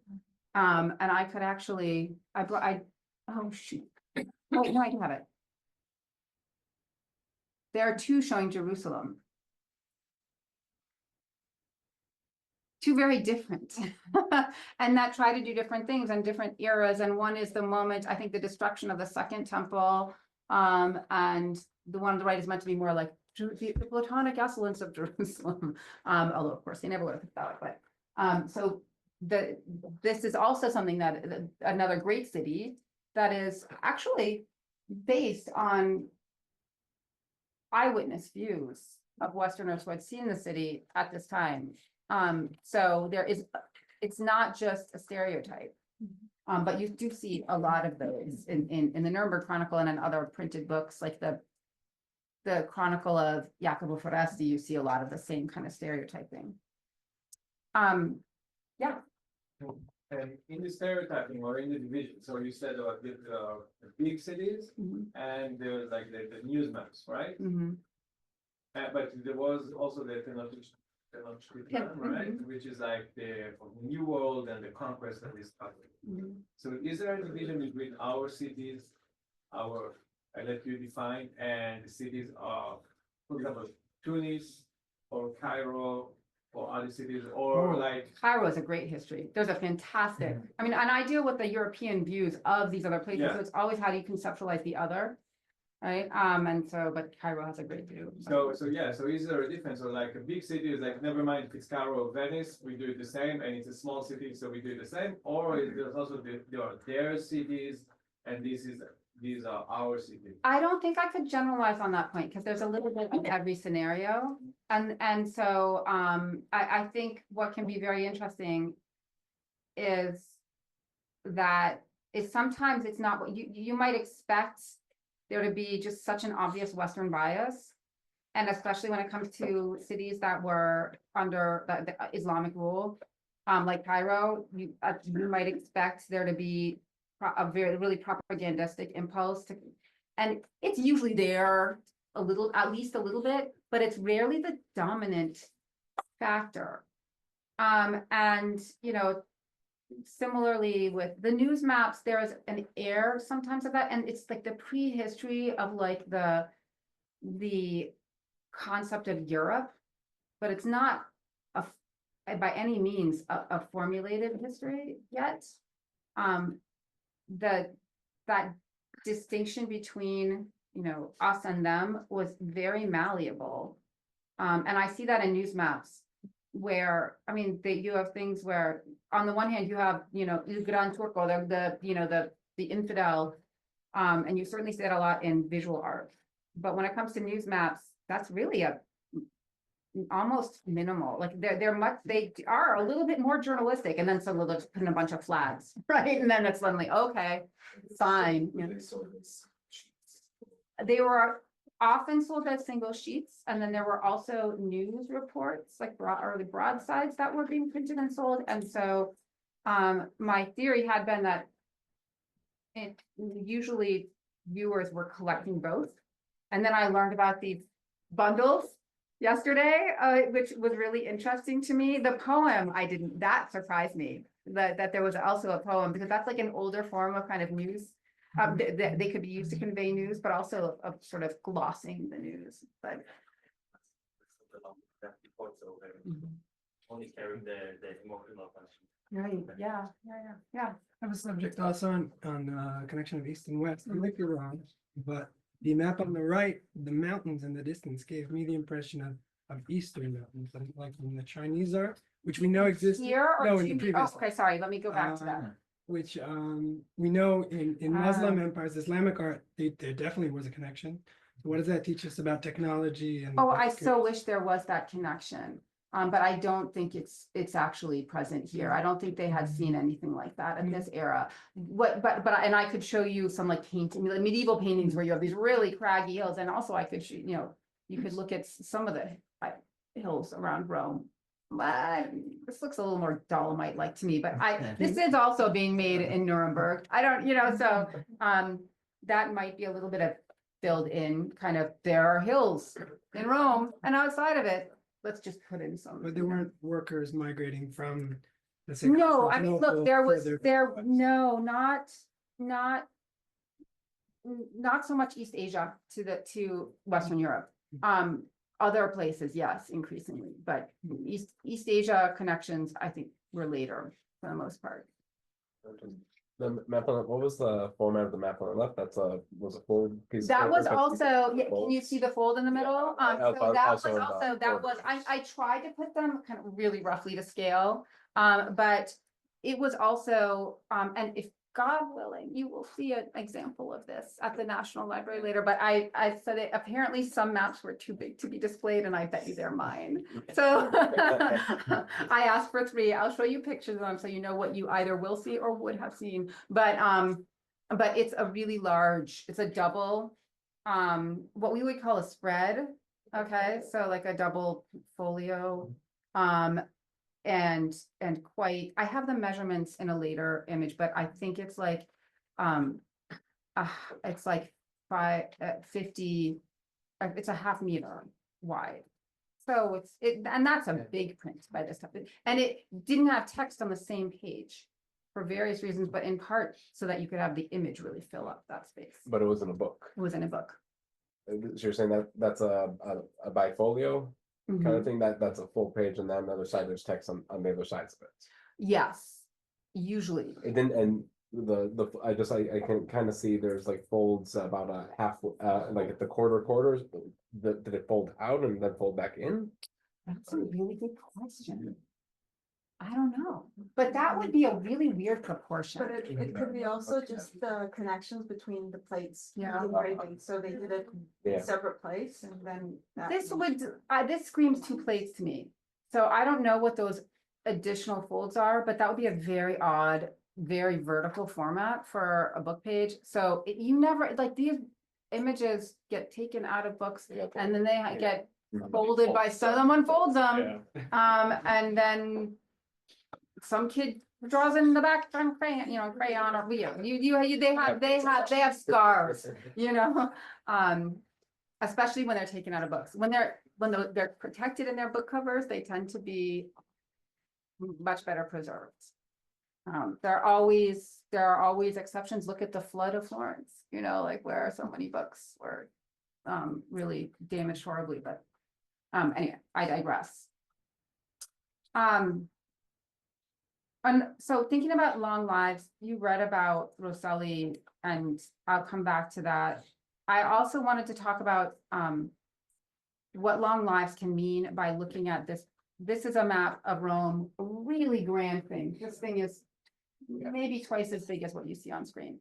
and I could actually, oh shoot, oh no, I do have it. There are two showing Jerusalem. Two very different, and that try to do different things in different eras. And one is the moment, I think, the destruction of the Second Temple, and the one on the right is meant to be more like the Platonic excellence of Jerusalem. Although of course they never would have thought, but so this is also something that another great city that is actually based on eyewitness views of Westerners who had seen the city at this time. So it's not just a stereotype, but you do see a lot of those in the Nuremberg Chronicle and in other printed books, like the Chronicle of Jacopo Foresti. You see a lot of the same kind of stereotyping. Yeah. And in the stereotyping or in the division, so you said about the big cities, and there's like the news maps, right? But there was also the Tenochtitlan, right? Which is like the New World and the conquest and this stuff. So is there a division between our cities, I let you define, and the cities of, for example, Tunis or Cairo or other cities, or like Cairo is a great history. There's a fantastic, I mean, and I deal with the European views of these other places, Yeah. so it's always how do you conceptualize the other, right? And so, but Cairo has a great view. so is there a difference? So like a big city is like, never mind if it's Cairo or Venice, we do it the same, and it's a small city, so we do it the same, or is there's also there are their cities, and these are our cities. I don't think I could generalize on that point, because there's a little bit of every scenario. And so I think what can be very interesting is that is sometimes it's not what you might expect there to be just such an obvious Western bias. And especially when it comes to cities that were under the Islamic rule, like Cairo, you might expect there to be a very, really propagandistic impulse to, and it's usually there a little, at least a little bit, but it's rarely the dominant factor. And, you know, similarly with the news maps, there is an air sometimes of that, and it's like the prehistory of like the concept of Europe, but it's not by any means a formulated history yet. That distinction between, you know, us and them was very malleable. And I see that in news maps where, I mean, you have things where on the one hand, you have, you know, Il Gran Turco, the infidel, and you certainly see that a lot in visual art. But when it comes to news maps, that's really almost minimal. Like they are a little bit more journalistic, and then suddenly they'll just put in a bunch of flags, right? And then it's suddenly, okay, fine. You know. They were often sold as single sheets, and then there were also news reports, like the broadsides that were being printed and sold. And so my theory had been that usually viewers were collecting both. And then I learned about these bundles yesterday, which was really interesting to me. The poem, that surprised me, that there was also a poem, because that's like an older form of kind of news. They could be used to convey news, but also of sort of glossing the news. But only carrying the emotional function. right, yeah. I have a subject also on connection of east and west. I might be wrong, but the map on the right, the mountains in the distance gave me the impression of eastern mountains, like in the Chinese art, which we know exists. Here or No, in to the me? previous. Oh, okay, sorry, let me go back to that. Which we know in Muslim empires, Islamic art, there definitely was a connection. What does that teach us about technology and? Oh, I so wish there was that connection. But I don't think it's actually present here. I don't think they had seen anything like that in this era. But and I could show you some like painting, like medieval paintings where you have these really craggy hills, and also I could, you know, you could look at some of the hills around Rome. This looks a little more Dolomite-like to me, but this is also being made in Nuremberg. I don't, you know, so that might be a little bit of filled in kind of, there are hills in Rome, and outside of it, let's just put in some. But there weren't workers migrating from the. No, I mean, look, not so much East Asia to Western Europe. Other places, yes, increasingly, but East Asia connections, I think, were later for the most part. The map on, what was the format of the map on the left? Was a fold piece. That of was paper? also, yeah, can you see the fold in the middle? Yeah, So that was also in the also, that was, I tried to put them kind of really roughly to scale. But it was also, and if God willing, you will see an example of this at the National Library later, but I said it, apparently some maps were too big to be displayed, and I bet you they're mine. So I asked for 3. I'll show you pictures of them so you know what you either will see or would have seen. But it's a really large, it's a double, what we would call a spread. Okay, so like a double folio. And quite, I have the measurements in a later image, but I think it's like, it's like 50, it's a half meter wide. So and that's a big print by this time. And it didn't have text on the same page for various reasons, but in part so that you could have the image really fill up that space. But it was in a book. It was in a book. So you're saying that that's a bifolio kind of thing, that's a full page, and then on the other side there's text on the other sides of it. Yes, usually. It didn't, and I can kind of see there's like folds about a half, like at the quarters. Did it fold out and then fold back in? That's a really good question. I don't know, but that would be a really weird proportion. But it could be also just the connections between the plates. Yeah. Engraving, so they did it in Yeah. separate plates and then. This screams 2 plates to me. So I don't know what those additional folds are, but that would be a very odd very vertical format for a book page. So you never, like, these images get taken out of books and then they get folded by someone folds them. And then some kid draws in the back on crayon or wheel. They have scars, especially when they're taken out of books. When they're protected in their book covers, they tend to be much better preserved. There are always exceptions. Look at the flood of Florence, like where so many books were really damaged horribly, but anyway, I digress. And so thinking about long lives, you read about Rosselli, and I'll come back to that. I also wanted to talk about what long lives can mean by looking at this. This is a map of Rome, a really grand thing. This thing is maybe twice as big as what you see on screen.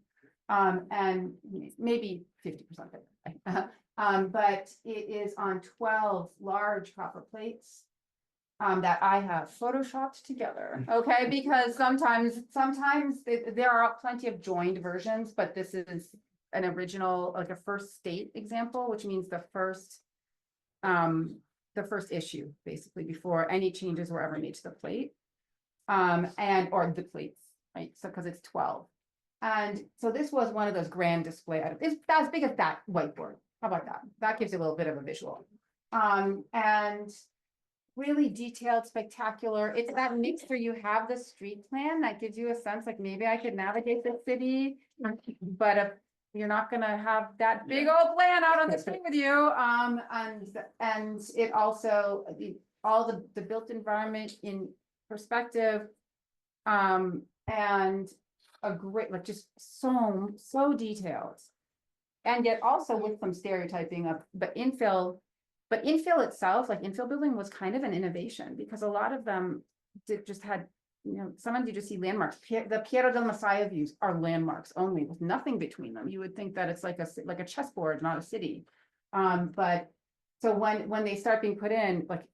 And maybe 50% bigger. But it is on 12 large copper plates that I have photoshopped together, okay? Because sometimes there are plenty of joined versions, but this is an original, like a first state example, which means the first issue, basically, before any changes were ever made to the plate, or the plates, right? So, because it's 12. And so this was one of those grand display items. It's as big as that whiteboard. How about that? That gives you a little bit of a visual. And really detailed, spectacular. It's that mix where you have the street plan that gives you a sense like maybe I could navigate the city, but if you're not gonna have that big old plan out on the screen with you. And it also, all the built environment in perspective, and a great, like just so detailed. And yet also with some stereotyping of, but infill itself, like infill building was kind of an innovation because a lot of them just had, someone did just see landmarks. The Piero del Massaia views are landmarks only with nothing between them. You would think that it's like a chessboard, not a city. But so when they start being put in, like,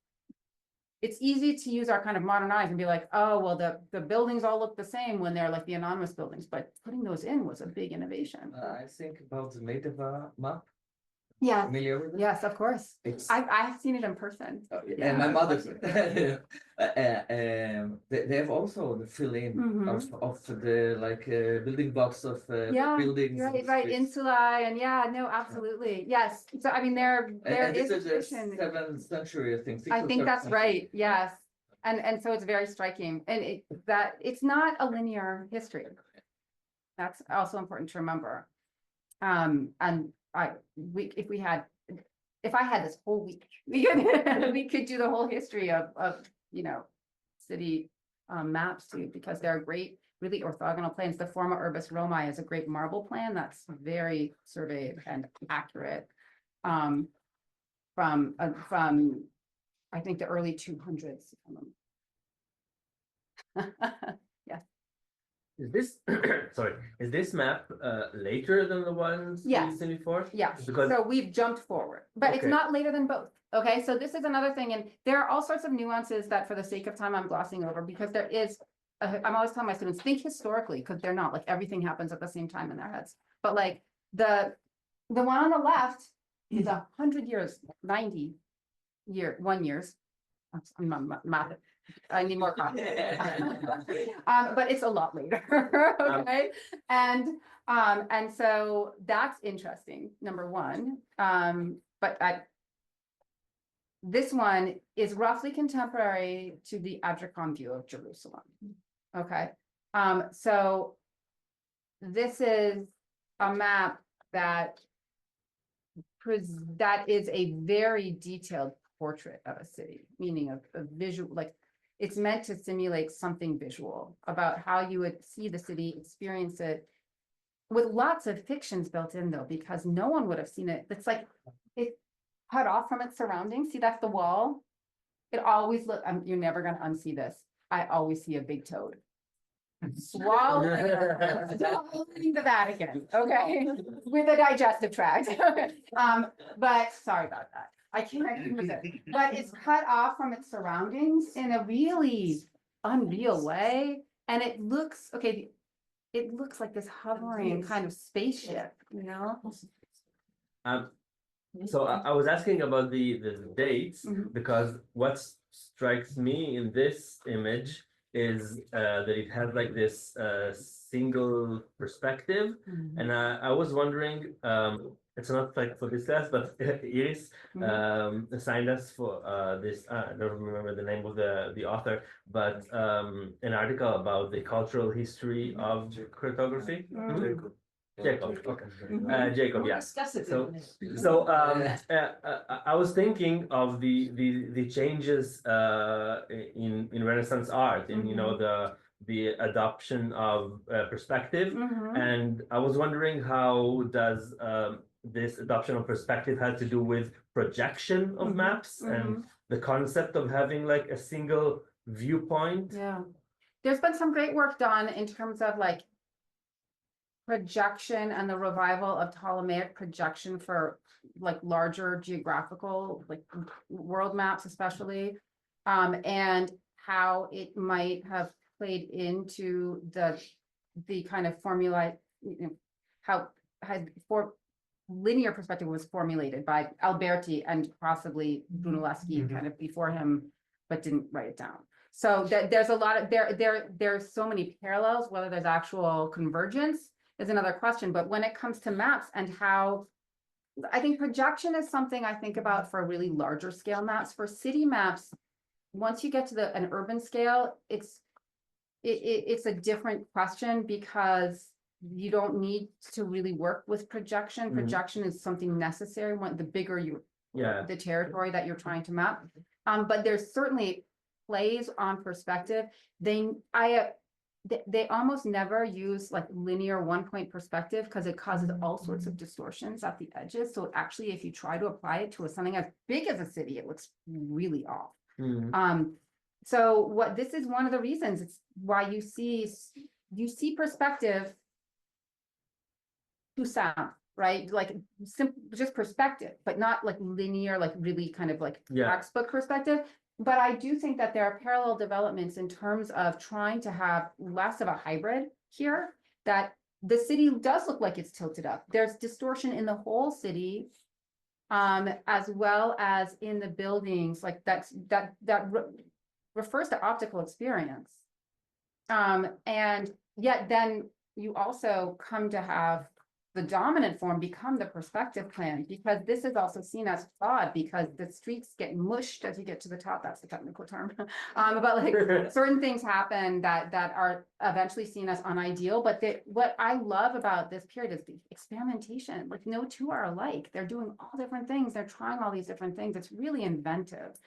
it's easy to use our kind of modern eyes and be like, oh, well, the buildings all look the same when they're like the anonymous buildings, but putting those in was a big innovation. I think about the Medeva map. Yeah. Familiar with it? Yes, of course. It's I've seen it in person. and my mother. They have also the fill-in of the building blocks of buildings. Right, insulae, and absolutely, yes. So I mean, there And is this is the tradition. 7th century, I think. I 6th or think 7th that's century. right. Yes, and so it's very striking, and it's not a linear history. That's also important to remember. And if I had this whole week, we could do the whole history of city maps too, because they're great, really orthogonal plans. The Forma Urbis Romae is a great marble plan that's very surveyed and accurate. From I think the early 200s. Yes. Is this, sorry, is this map later than the ones Yes. we've seen before? Yes, Because- so we've jumped forward, but it's Okay. not later than both. Okay, so this is another thing, and there are all sorts of nuances that for the sake of time, I'm glossing over because there is, I'm always telling my students, think historically, because they're not, like everything happens at the same time in their heads. But like the one on the left is 100 years, 90 years. I'm not math. I need more coffee. But it's a lot later, okay? And so that's interesting, number one. This one is roughly contemporary to the Adricom view of Jerusalem, okay? So this is a map that is a very detailed portrait of a city, meaning a visual, like it's meant to simulate something visual about how you would see the city, experience it, with lots of fictions built in though, because no one would have seen it. It's like it cut off from its surroundings. See, that's the wall. It always look. You're never gonna unsee this. I always see a big toad swallowing the Vatican. Okay, with a digestive tract. But sorry about that. I can't use it, but it's cut off from its surroundings in a really unreal way. And it looks, okay, it looks like this hovering kind of spaceship, you know? Um, so I was asking about the dates, Mhm. because what strikes me in this image is that it has like this single perspective. And I was wondering, it's not like for this class, but Iris assigned us for this, I don't remember the name of the author, but an article about the cultural history of cartography. Jacob, okay. Jacob, yeah. I was thinking of the changes in Renaissance art, in, you know, the adoption of perspective. And I was wondering, how does this adoption of perspective have to do with projection of maps and the concept of having like a single viewpoint? Yeah, there's been some great work done in terms of like projection and the revival of Ptolemaic projection for like larger geographical, like world maps especially. And how it might have played into the kind of formula, you know, how linear perspective was formulated by Alberti and possibly Brunelleschi kind of before him, but didn't write it down. So there's a lot of, there's so many parallels. Whether there's actual convergence is another question, but when it comes to maps and how, I think projection is something I think about for really larger scale maps. For city maps, once you get to an urban scale, it's a different question, because you don't need to really work with projection. Projection is something necessary when the bigger the territory that you're trying to map. But there's certainly plays on perspective. They almost never use like linear 1-point perspective, because it causes all sorts of distortions at the edges. So actually, if you try to apply it to something as big as a city, it looks really off. So this is one of the reasons it's why you see perspective to sound, right? Like just perspective, but not like linear, like really kind of like textbook perspective. But I do think that there are parallel developments in terms of trying to have less of a hybrid here, that the city does look like it's tilted up. There's distortion in the whole city, as well as in the buildings, like that refers to optical experience. And yet then you also come to have the dominant form become the perspective plan, because this is also seen as flawed, because the streets get mushed as you get to the top. That's the technical term. But like certain things happen that are eventually seen as unideal. But what I love about this period is the experimentation. Like no two are alike. They're doing all different things. They're trying all these different things. It's really inventive,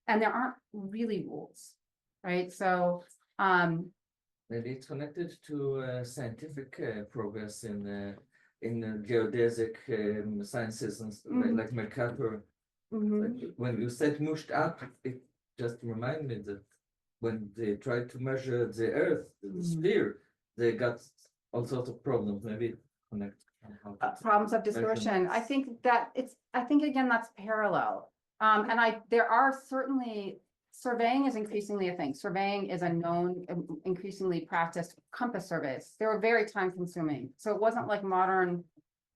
and there aren't really rules, right? So maybe it's connected to scientific progress in geodesic sciences and like Mercator. Like when you said mushed up, it just reminded me that when they tried to measure the Earth, the sphere, they got all sorts of problems. Maybe it connects. Problems of distortion. I think again, that's parallel. And there are certainly, surveying is increasingly a thing. Surveying is a known, increasingly practiced compass surveys. They were very time consuming. So it wasn't like modern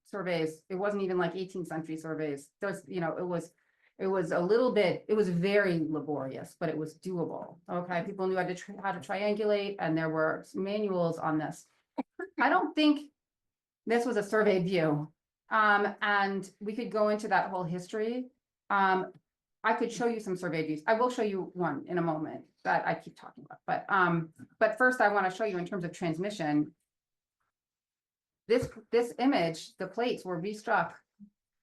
surveys. It wasn't even like 18th century surveys. There's, you know, it was a little bit, it was very laborious, but it was doable. Okay. People knew how to triangulate, and there were manuals on this. I don't think this was a surveyed view. And we could go into that whole history. I could show you some survey views. I will show you one in a moment that I keep talking about. But first I want to show you in terms of transmission. This image, the plates were restruck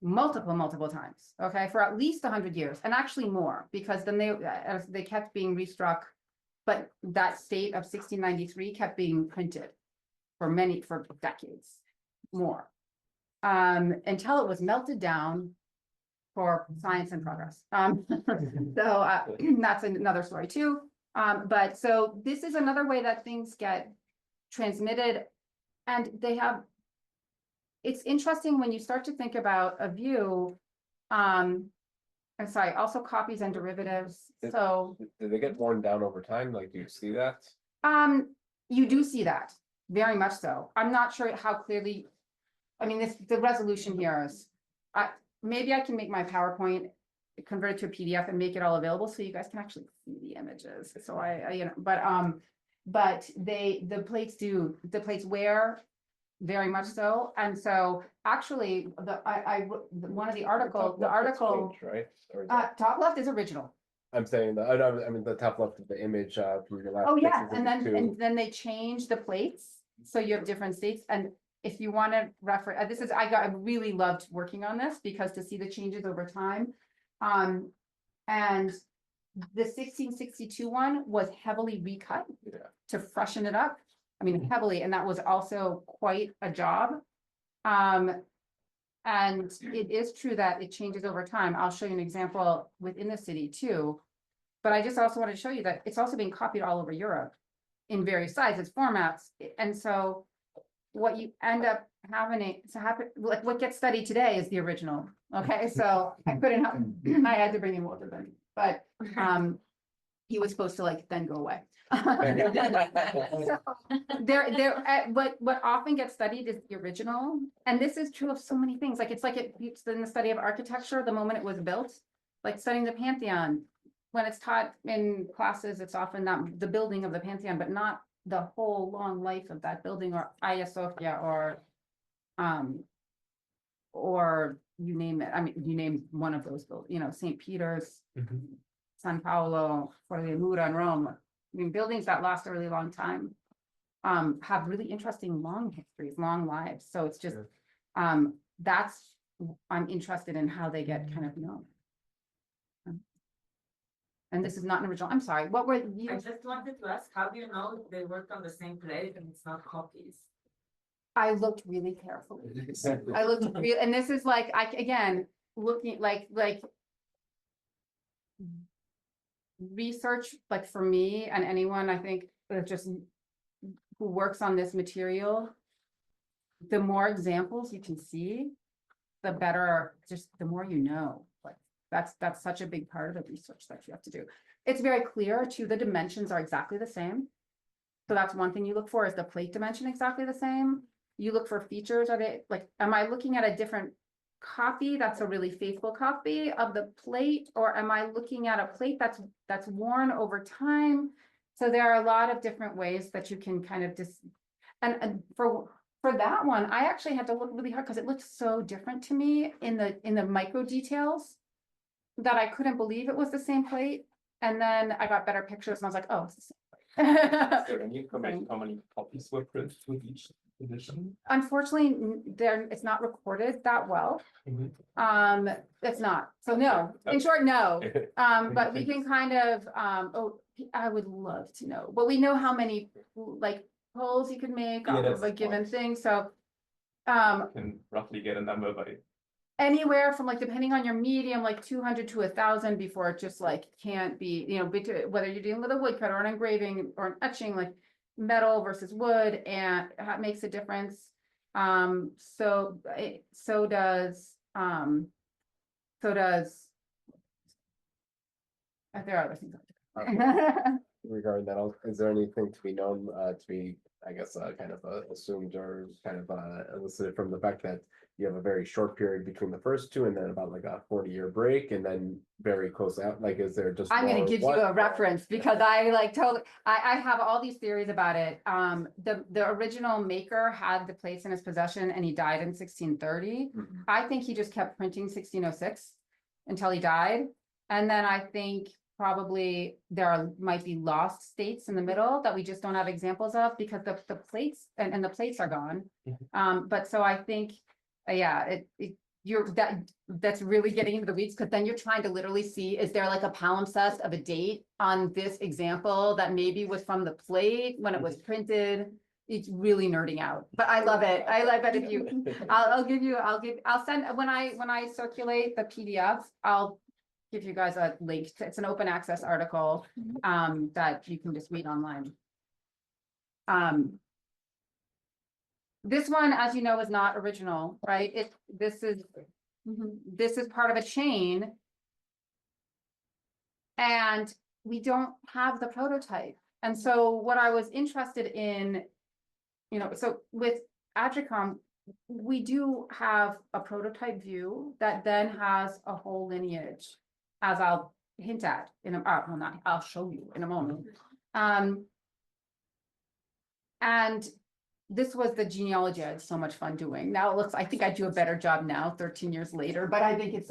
multiple times, okay, for at least 100 years, and actually more, because then they kept being restruck, but that state of 1693 kept being printed for decades more, until it was melted down for science and progress. So that's another story too. But so this is another way that things get transmitted, and it's interesting when you start to think about a view. I'm sorry, also copies and derivatives. So do they get worn down over time? Like, do you see that? you do see that. Very much so. I'm not sure how clearly, I mean, the resolution here is, maybe I can make my PowerPoint, convert it to a PDF and make it all available so you guys can actually see the images. So but the plates wear very much so. And so actually, one of the article, Right? Or is top left is original. I'm saying I mean, the top left of the image, from your last. Oh, yeah, pictures of and the two. then they change the plates, so you have different states, and if you wanna refer, I really loved working on this, because to see the changes over time. And the 1662 one was heavily recut Yeah. to freshen it up, I mean, heavily, and that was also quite a job. And it is true that it changes over time. I'll show you an example within the city too. But I just also want to show you that it's also being copied all over Europe in various sizes, formats. And so what you end up having to happen, like what gets studied today is the original. Okay, so I couldn't help, I had to bring in Walter Benjamin, but he was supposed to like then go away. So, what often gets studied is the original, and this is true of so many things. Like it's in the study of architecture, the moment it was built, like studying the Pantheon. When it's taught in classes, it's often not the building of the Pantheon, but not the whole long life of that building, or Hagia Sophia, or you name it. I mean, you name one of those buildings, St. Peter's, San Paolo, Foro de Mura in Rome. I mean, buildings that last a really long time have really interesting long histories, long lives. So it's just, I'm interested in how they get kind of known. And this is not an original, I'm sorry, what were you? I just wanted to ask, how do you know if they worked on the same plate and it's not copies? I looked really carefully. I looked real, and this is like, again, looking like research, like for me and anyone, I think, just who works on this material, the more examples you can see, the better, just the more you know. Like that's such a big part of the research that you have to do. It's very clear too, the dimensions are exactly the same. So that's one thing you look for, is the plate dimension exactly the same. You look for features, are they like, am I looking at a different copy that's a really faithful copy of the plate, or am I looking at a plate that's worn over time? So there are a lot of different ways that you can kind of and for that one, I actually had to look really hard because it looked so different to me in the micro details that I couldn't believe it was the same plate. And then I got better pictures and I was like, oh, it's the same plate. Is there any information how many copies were printed with each edition? Unfortunately, it's not recorded that well. It's not. So no, in short, no. But we can kind of, I would love to know, but we know how many like polls you could make off of a given thing. So Can roughly get a number by. Anywhere from like, depending on your medium, like 200 to 1,000 before it just like can't be, whether you're dealing with a woodcut or an engraving or an etching, like metal versus wood, and that makes a difference. So does there are other things. Regarding that, is there anything to be known, to be, I guess, kind of assumed or kind of elicited from the fact that you have a very short period between the first two, and then about like a 40-year break, and then very close out? Like, is there just? I'm going to give you a reference because I like totally. I have all these theories about it. The original maker had the plates in his possession, and he died in 1630. I think he just kept printing 1606 until he died, and then I think probably might be lost states in the middle that we just don't have examples of because the plates and the plates are gone. But so I think, yeah, that's really getting into the weeds, because then you're trying to literally see, is there like a palimpsest of a date on this example that maybe was from the plate when it was printed? It's really nerding out, but I love it. I love it. If you, I'll send, when I circulate the PDF, I'll give you guys a link. It's an open access article that you can just read online. This one, as you know, is not original, right? This is part of a chain, and we don't have the prototype. And so what I was interested in you know, so with Adricom, we do have a prototype view that then has a whole lineage, as I'll hint at in a, well, not, I'll show you in a moment. And this was the genealogy I had so much fun doing. Now it looks, I think I do a better job now, 13 years later, but I think it's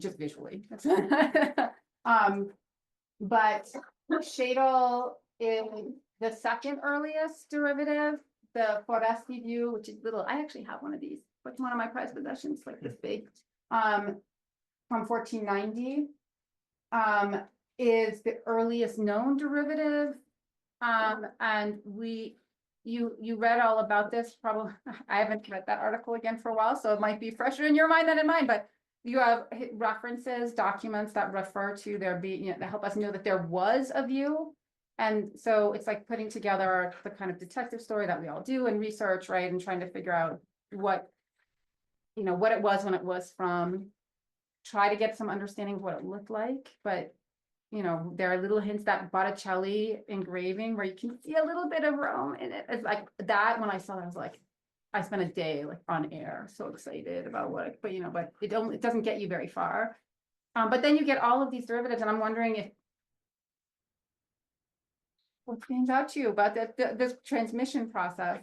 just visually. But Shadle is the second earliest derivative, the Foresti view, which is little, I actually have one of these, but one of my prized possessions, like this big, from 1490. Is the earliest known derivative. And you read all about this, probably, I haven't read that article again for a while, so it might be fresher in your mind than in mine, but you have references, documents that refer to there being, you know, that help us know that there was a view. And so it's like putting together the kind of detective story that we all do and research, right? And trying to figure out what, you know, what it was when it was from, try to get some understanding of what it looked like, but you know, there are little hints, that Botticelli engraving where you can see a little bit of Rome in it. It's like that, when I saw that, I was like, I spent a day like on air, so excited about what, but you know, but it doesn't get you very far. But then you get all of these derivatives, and I'm wondering if what stands out to you about this transmission process.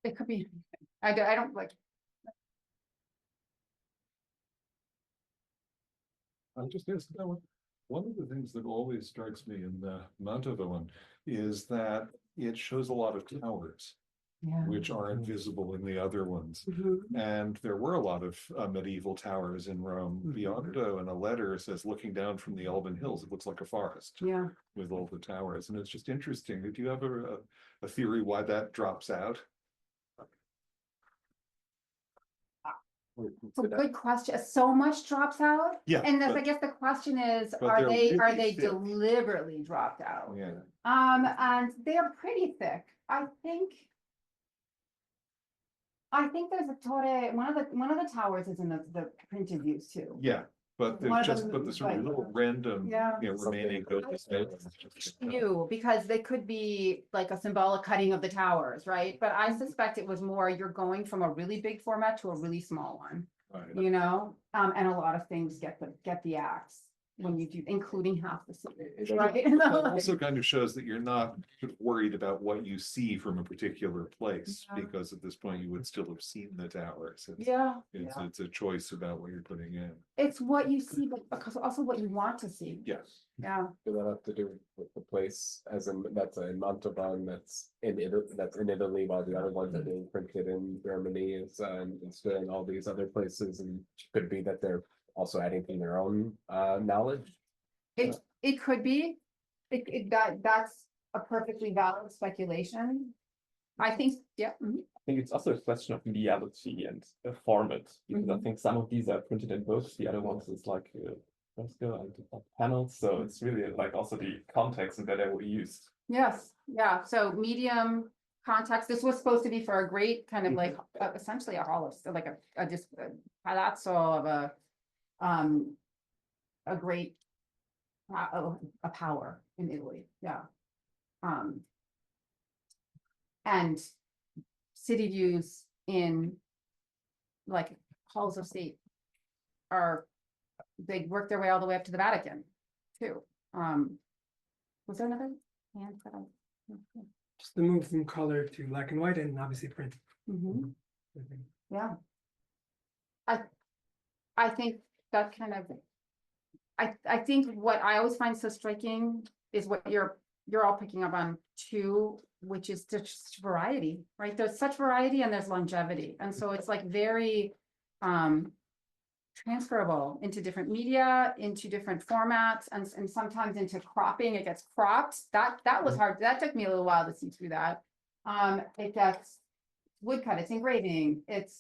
It could be, I don't like. I'm just asking that one of the things that always strikes me in the Mantova one is that it shows a lot of towers, which aren't visible in the other ones. And there were a lot of medieval towers in Rome. Biondo in a letter says, looking down from the Alban Hills, it looks like a forest with all the towers. And it's just interesting. Do you have a theory why that drops out? It's a good question. So much drops out. Yeah, And I but- guess the question is, but are they're they really thick. deliberately dropped out? Yeah. And they're pretty thick. I think there's a torre, one of the towers is in the printed views too. Yeah, but One there's of just, them but the sort of is like- little random, Yeah. you know, remaining. Few, because they could be like a symbolic cutting of the towers, right? But I suspect it was more, you're going from a really big format to a really small one, you know? And a lot of things get the axe when you do, including half the city, right? It also kind of shows that you're not sort of worried about what you see from a particular place, Yeah. because at this point you would still have seen the towers. Yeah, It's a choice about what you're putting in. it's what you see, but because also what you want to see. Yes. Yeah. Does that have to do with the place, as in, that's in Montauban, that's in Italy, while the other ones are being printed in Germany, is instead in all these other places, and could it be that they're also adding from their own knowledge? It could be, that's a perfectly valid speculation. I think, yeah. Mhm. I think it's also a question of mediality and format, because I think some of these are printed in books, the other ones is like fresco and panels, so it's really like also the context and that they were used. Yes, yeah, so medium context, this was supposed to be for a great kind of like, essentially a hall of, like a just a palazzo of a great a power in Italy, yeah. And city views in like halls of state they work their way all the way up to the Vatican too. Was there another hand that Just the move from color to black and white and obviously print. Yeah. I think that kind of, I think what I always find so striking is what you're all picking up on too, which is just variety, right? There's such variety and there's longevity. And so it's like very transferable into different media, into different formats, and sometimes into cropping. It gets cropped. That was hard. That took me a little while to see through that. It gets woodcut, it's engraving, it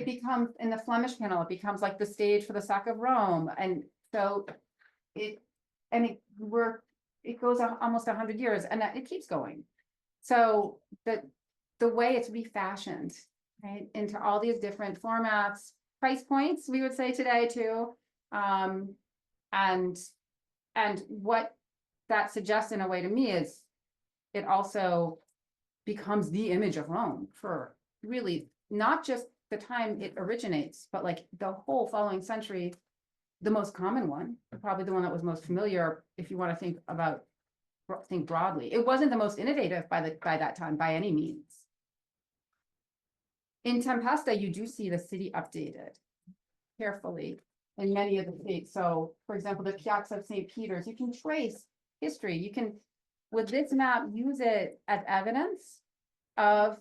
becomes in the Flemish panel, it becomes like the stage for the sack of Rome. And so it goes on almost 100 years, and it keeps going. So the way it's refashioned, right, into all these different formats, price points, we would say today too, And what that suggests in a way to me is it also becomes the image of Rome for really not just the time it originates, but like the whole following century, the most common one, probably the one that was most familiar, if you want to think broadly. It wasn't the most innovative by that time by any means. In Tempesta, you do see the city updated carefully in many of the states. So, for example, the Piazza of St. Peter's, you can trace history. You can, with this map, use it as evidence of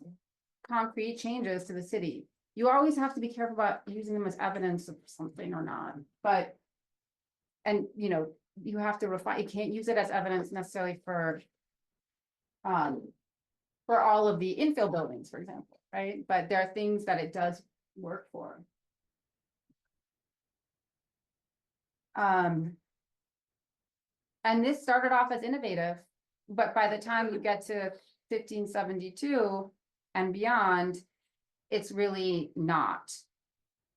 concrete changes to the city. You always have to be careful about using them as evidence of something or not, but, and you know, you have to refine, you can't use it as evidence necessarily for all of the infill buildings, for example, right? But there are things that it does work for. And this started off as innovative, but by the time you get to 1572 and beyond, it's really not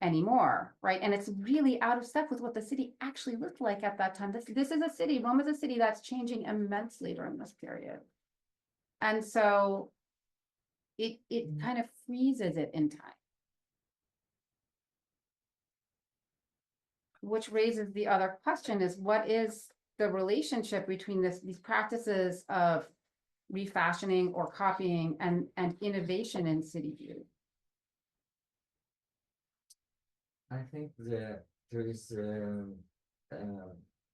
anymore, right? And it's really out of step with what the city actually looked like at that time. This is a city, Rome is a city that's changing immensely during this period. And so it kind of freezes it in time. Which raises the other question is, what is the relationship between these practices of refashioning or copying and innovation in city view? I think that there is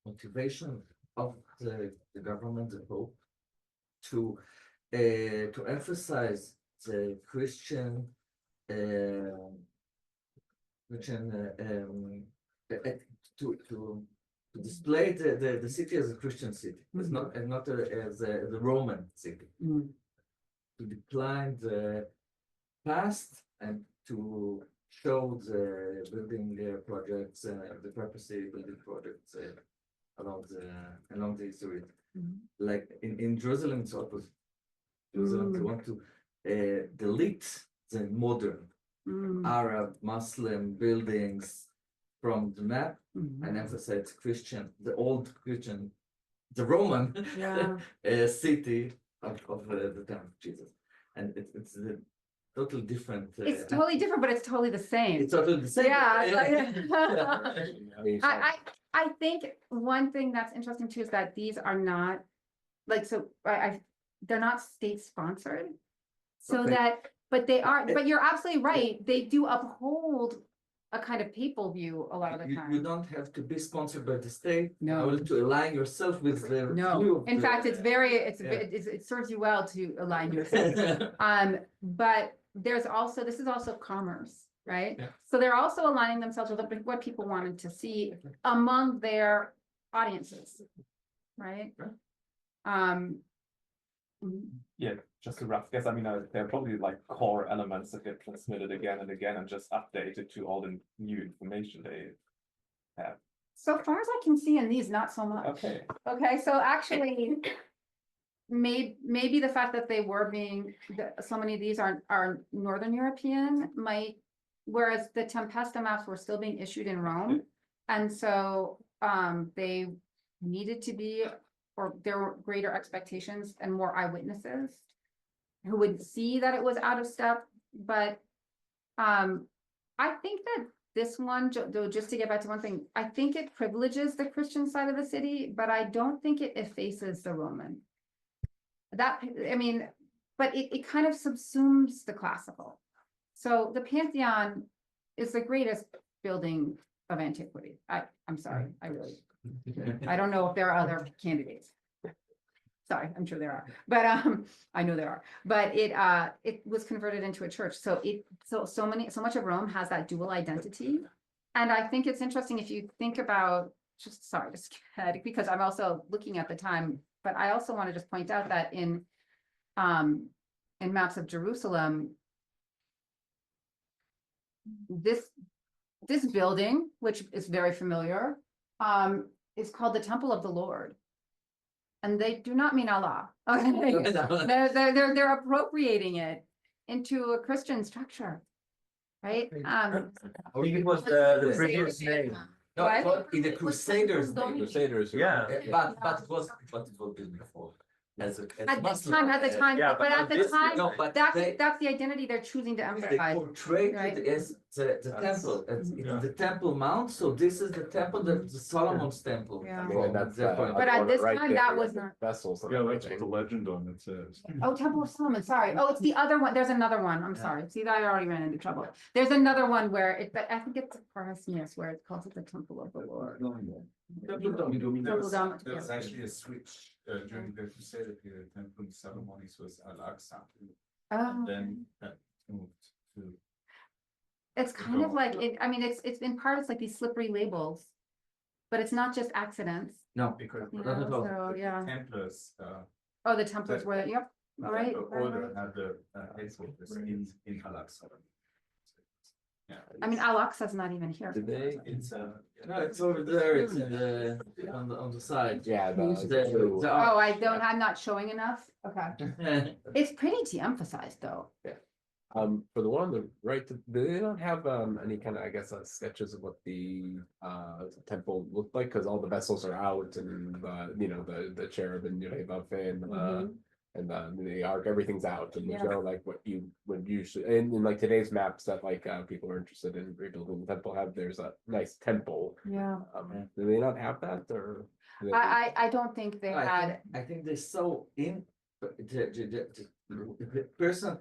motivation of the government, the Pope, to emphasize the Christian to display the city as a Christian city, it's not as the Roman city. To decline the past and to show the building projects, the purposely building projects along the history. Like in Jerusalem, it's opposite. Jerusalem, they want to delete the modern Arab Muslim buildings from the map and emphasize Christian, the old Christian, the Roman city of the time of Jesus. And it's a totally different. It's totally different, but it's totally the same. It's totally the same. Yeah. I think one thing that's interesting too is that these are not like, so they're not state sponsored. So but they are, but you're absolutely right. They do uphold a kind of papal view a lot of the time. You don't have to be sponsored by the state. No. To align yourself with the view of In fact, it serves you well to align yourself. But there's also, this is also commerce, right? Yeah. So they're also aligning themselves with what people wanted to see among their audiences, right? Yeah, just a rough guess. I mean, there are probably like core elements that get transmitted again and again and just updated to all the new information they have. So far as I can see in these, not so much. Okay. Okay, so actually, maybe the fact that they were so many of these are Northern European might, whereas the Tempesta maps were still being issued in Rome. And so they needed to be, or there were greater expectations and more eyewitnesses who would see that it was out of step. But I think that this one, just to get back to one thing, I think it privileges the Christian side of the city, but I don't think it effaces the Roman. But it kind of subsumes the classical. So the Pantheon is the greatest building of antiquity. I'm sorry, I don't know if there are other candidates. Sorry, I'm sure there are, but I know there are. But it was converted into a church. So so much of Rome has that dual identity. And I think it's interesting if you think about, just because I'm also looking at the time, but I also want to just point out that in maps of Jerusalem, this building, which is very familiar, is called the Temple of the Lord. And they do not mean Allah. Okay. They're appropriating it into a Christian structure, right? I think it was the previous name. No, What? but in the Crusaders, Don't- days. Crusaders. Yeah. But it was built before. As a At this Muslim, time, at the time, Yeah, but but at the this- time, no, but that's, they- that's the identity they're choosing to They emphasize. portrayed right? it as the temple, it's Yeah. the Temple Mount, so this is the temple, the Solomon's temple. Yeah. I mean, and that's, Therefore- But at on the this right time, there, that you was have the not- Vessels. and Yeah, that's what everything. the legend on it says. Oh, Temple of Solomon, sorry. Oh, it's the other one. There's another one. I'm Yeah. sorry. See, I already ran into trouble. There's another one where it, but I think it's Parasmius where it calls it the Temple of the Lord. Temple Dome. Temple Dome, There was yeah. actually a switch during the Crusader period. Temple ceremonies was Al-Aqsa. Oh, Then that moved to. it's kind of like, it, I mean, it's in part, it's like these slippery labels. But it's not just accidents, No, Because you Not know, at all. so, yeah. Templars, Oh, the Templars were, yep, all right. the right, order right. had the headquarters in Al-Aqsa. Yeah. I mean, Al-Aqsa's not even here. Did they? It's no, it's over there, it's in the, on the side. Yeah, The Oh, I'm not showing enough? Okay. It's pretty de-emphasized though. For the one on the right, do they not have any kind of, I guess, sketches of what the temple looked like? Because all the vessels are out, and you know, the cherub and and the ark, everything's out, and there's Yeah. no like what you would usually in like today's maps that like people are interested in rebuilding the temple have. There's a nice temple. Yeah. Do they not have that, or? do they- I don't think they had, I think they saw in the person,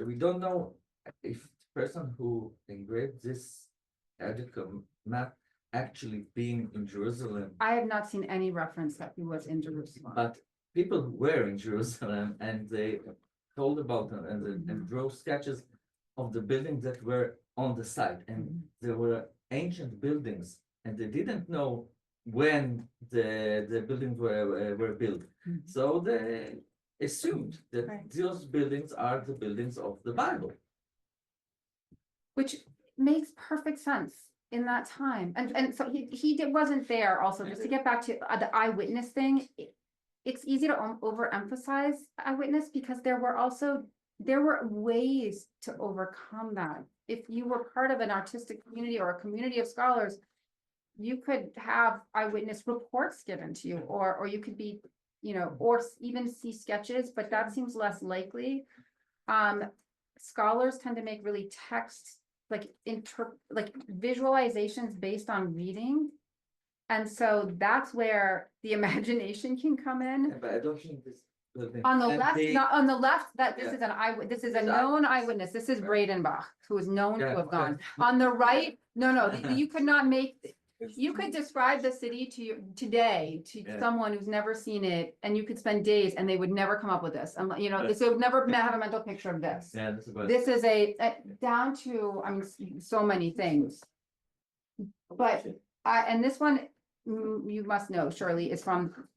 we don't know if the person who engraved this Edicum map actually being in Jerusalem, I have not seen any reference that he was in Jerusalem. but people who were in Jerusalem and they told about them and drew sketches of the buildings that were on the site, and there were ancient buildings, and they didn't know when the buildings were built. Mhm. So they assumed that Right. those buildings are the buildings of the Bible. Which makes perfect sense in that time. And so wasn't there also, just to get back to the eyewitness thing. It's easy to overemphasize eyewitness because there were ways to overcome that. If you were part of an artistic community or a community of scholars, you could have eyewitness reports given to you, or you could be, you know, or even see sketches, but that seems less likely. Scholars tend to make really like visualizations based on reading. And so that's where the imagination can come in. But I don't think this building. On the and left, they- not on the left, that this Yeah. is an this is a This known eyewitness. This is Bradenbach, who is known to Yeah, have gone. okay. On the right, no, you could not make, you could describe the city to you today to Yeah. someone who's never seen it, and you could spend days and they would never come up with this. And you know, they would never have a mental picture of this. Yeah, that's about. This is down to, I mean, so many things. But and this one, you must know, Shirley, is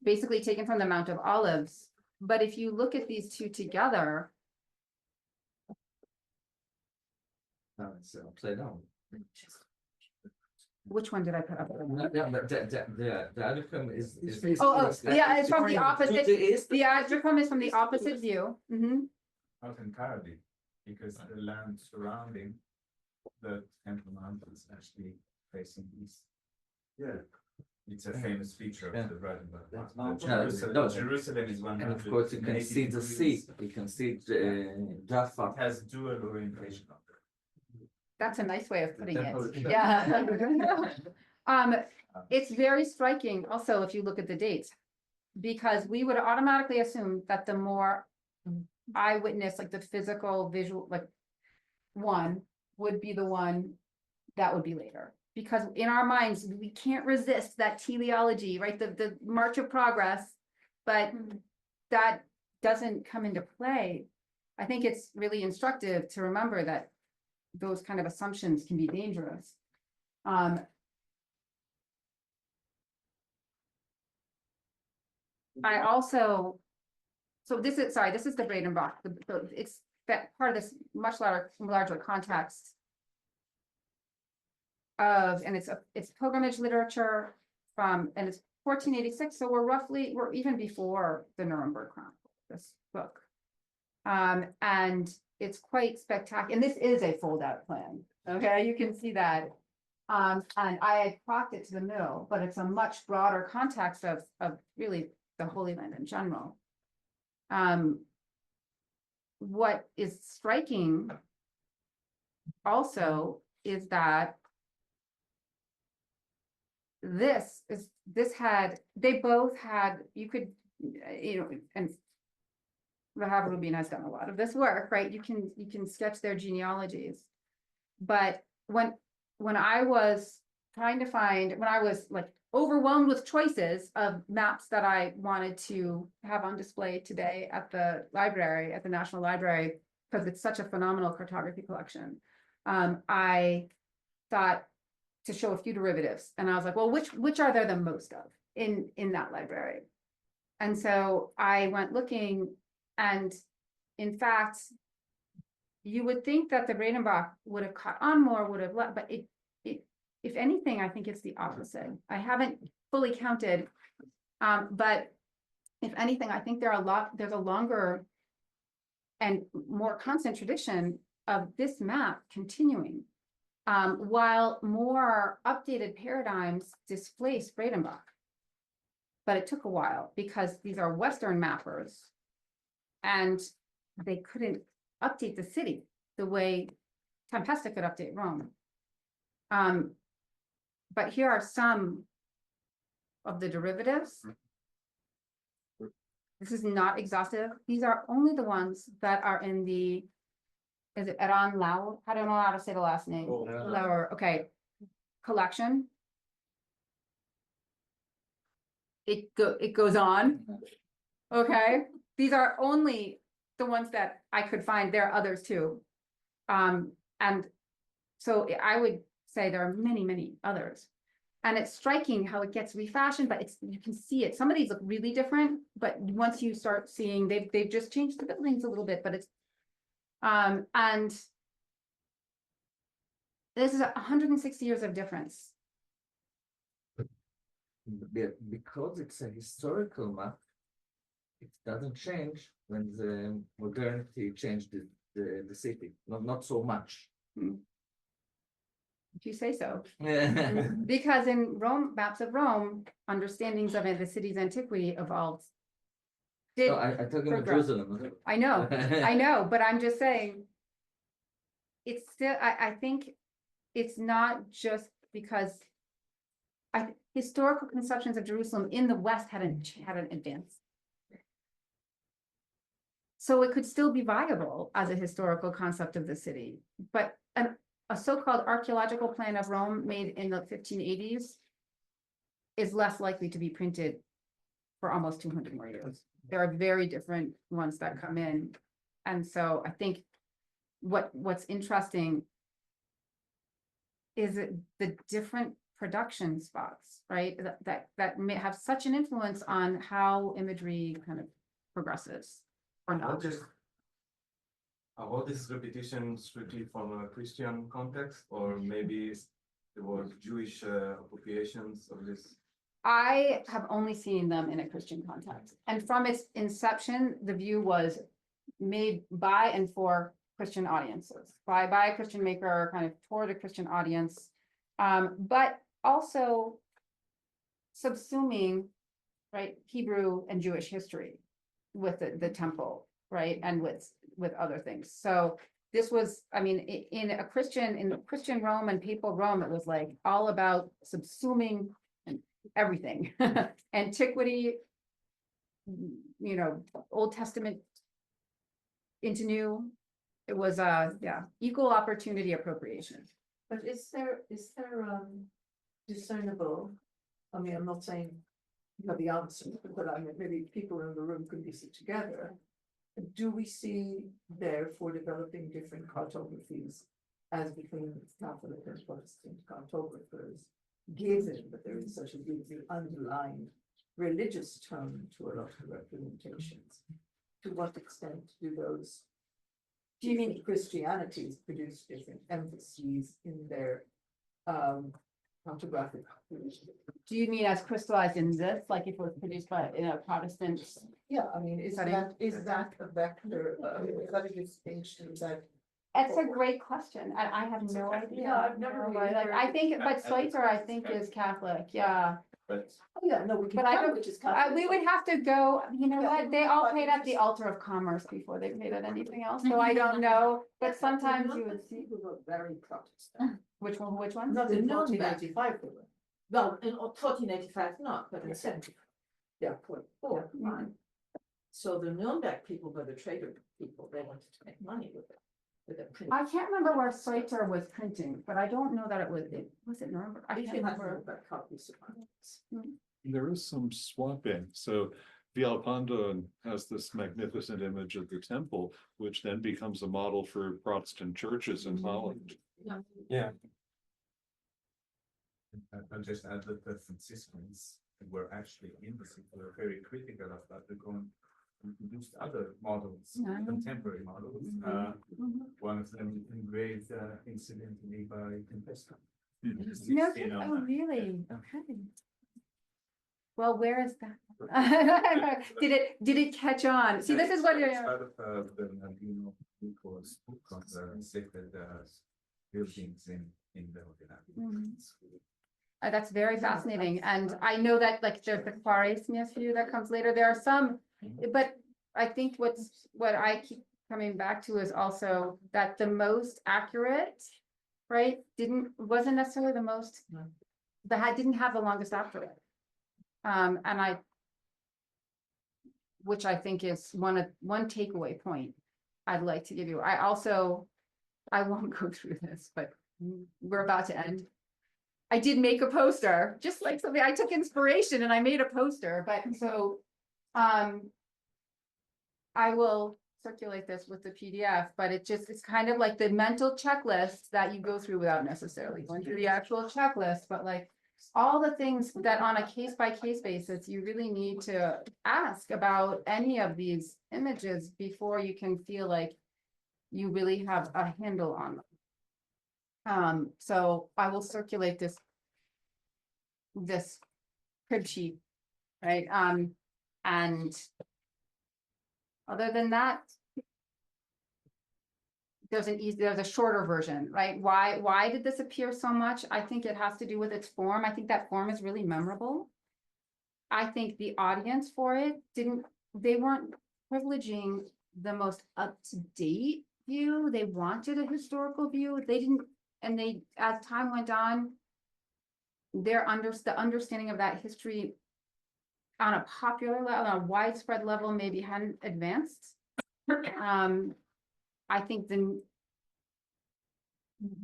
basically taken from the Mount of Olives. But if you look at these two together, No, it's upside down. which one did I put up? Yeah, but the Edicum is. Oh, yeah, it's from the opposite, It is the Adricum is from the opposite view. Mhm. Not entirely, because the land surrounding the Temple Mount is actually facing east. Yeah. It's a famous feature Yeah. of the Brandenburg. That's Mount. not- No, Jerusalem is one. And of course, you can see the sea, you can see Jaffa. It has dual orientation. That's a nice way of putting it. Temple- Yeah. It's very striking also if you look at the dates. Because we would automatically assume that the more eyewitness, like the physical visual, like one would be the one that would be later. Because in our minds, we can't resist that teleology, right? The march of progress, but that doesn't come into play. I think it's really instructive to remember that those kind of assumptions can be dangerous. I also, so this is the Bradenbach, so it's that part of this much larger context of, and it's pilgrimage literature and it's 1486, so we're even before the Nuremberg Chronicle, this book. And it's quite spectacular, and this is a fold-out plan, okay, you can see that. And I had talked it to the mill, but it's a much broader context of really the Holy Land in general. What is striking also is that they both had, you could, and Rahava Rubin has done a lot of this work, right? You can sketch their genealogies. But when I was trying to find, when I was like overwhelmed with choices of maps that I wanted to have on display today at the library, at the National Library, because it's such a phenomenal cartography collection, I thought to show a few derivatives. And I was like, well, which are there the most of in that library? And so I went looking, and in fact, you would think that the Bredenbach would have caught on more, would have but it, if anything, I think it's the opposite. I haven't fully counted, but if anything, I think there's a longer and more constant tradition of this map continuing, while more updated paradigms displace Bredenbach. But it took a while because these are Western mappers and they couldn't update the city the way Tempesta could update Rome. But here are some of the derivatives. This is not exhaustive. These are only the ones that are in the, is it Eran Lau? I don't know how to say the last name. Lauer, okay. Collection. It goes on. Okay, these are only the ones that I could find. There are others too. And so I would say there are many, many others. And it's striking how it gets refashioned, but you can see it. Some of these look really different, but once you start seeing, they've just changed the buildings a little bit, but it's, and this is 160 years of difference. Because it's a historical map, it doesn't change when the modernity changed the city, not so much. If you say so. Because in Rome, maps of Rome, understandings of the city's antiquity evolved. No, I'm talking about Jerusalem. I know, I know, but I'm just saying, it's still, I think it's not just because historical conceptions of Jerusalem in the West hadn't advanced. So it could still be viable as a historical concept of the city, but a so-called archaeological plan of Rome made in the 1580s is less likely to be printed for almost 200 more years. There are very different ones that come in. And so I think what's interesting is the different production spots, right? That may have such an influence on how imagery kind of progresses or not. About this repetition strictly from a Christian context, or maybe there was Jewish appropriations of this? I have only seen them in a Christian context. And from its inception, the view was made by and for Christian audiences, by a Christian maker, kind of toward a Christian audience, but also subsuming, right, Hebrew and Jewish history with the temple, right, and with other things. So this was, I mean, in Christian Rome and papal Rome, it was like all about subsuming everything. Antiquity, Old Testament into New. It was equal opportunity appropriation. But is there discernible, I mean, I'm not saying you have the answer, but I mean, maybe people in the room can piece it together. Do we see therefore developing different cartographies as between Catholic and Protestant cartographers, given that there is such a deeply underlying religious tone to a lot of representations? To what extent do those Christianities produce different emphases in their cartographic? Do you mean as crystallized in this, like if it was produced in a Protestant? Yeah, I mean, is that a vector, is that a distinction that It's a great question, and I have no idea. Yeah, I've never No, really like, I heard- think, but Switzer, I think, is Catholic, yeah. But Oh, yeah, no, we can But I tell don't- which is Catholic. We would have to go, you know Yeah, what, they all but paid at the it's- altar of commerce before they paid at anything else, so I don't know, but sometimes you would see. People were very Protestant. Which one? Not in Nuremberg. 1485 they were. Well, in 1485, not, but in 70. Yeah, 44, Yeah. fine. So the Nuremberg people were the trader people, they wanted to make money with it. With the print. I can't remember where Switzer was printing, but I don't know that was it Nuremberg? I If can't you have remember. Nuremberg copies of it. There is some swapping, so Villalpando has this magnificent image of the temple, which then becomes a model for Protestant churches in Holland. Yeah. I'll just add that the Franciscans were actually in the city, were very critical of that, they're going to introduce other models, Mhm. contemporary models. One of them engraved incidentally by Tempesta. No, oh, really? Okay. Well, where is that? Did it catch on? See, this is what It's you're. part of the Bernardino Nicholas book on the sacred buildings in Belgrade. That's very fascinating, and I know that like there's the Quaresmius view that comes later, there are some, but I think what I keep coming back to is also that the most accurate, right, wasn't necessarily the most, didn't have the longest afterlife. And which I think is one takeaway point I'd like to give you. I won't go through this, but we're about to end. I did make a poster, just like something, I took inspiration and I made a poster, but so, I will circulate this with the PDF, but it's kind of like the mental checklist that you go through without necessarily going through the actual checklist, but like all the things that on a case-by-case basis, you really need to ask about any of these images before you can feel like you really have a handle on them. So I will circulate this crib sheet, right? And other than that, there's a shorter version, right? Why did this appear so much? I think it has to do with its form. I think that form is really memorable. I think the audience for it they weren't privileging the most up-to-date view. They wanted a historical view. As time went on, the understanding of that history on a popular level, on a widespread level, maybe hadn't advanced. I think the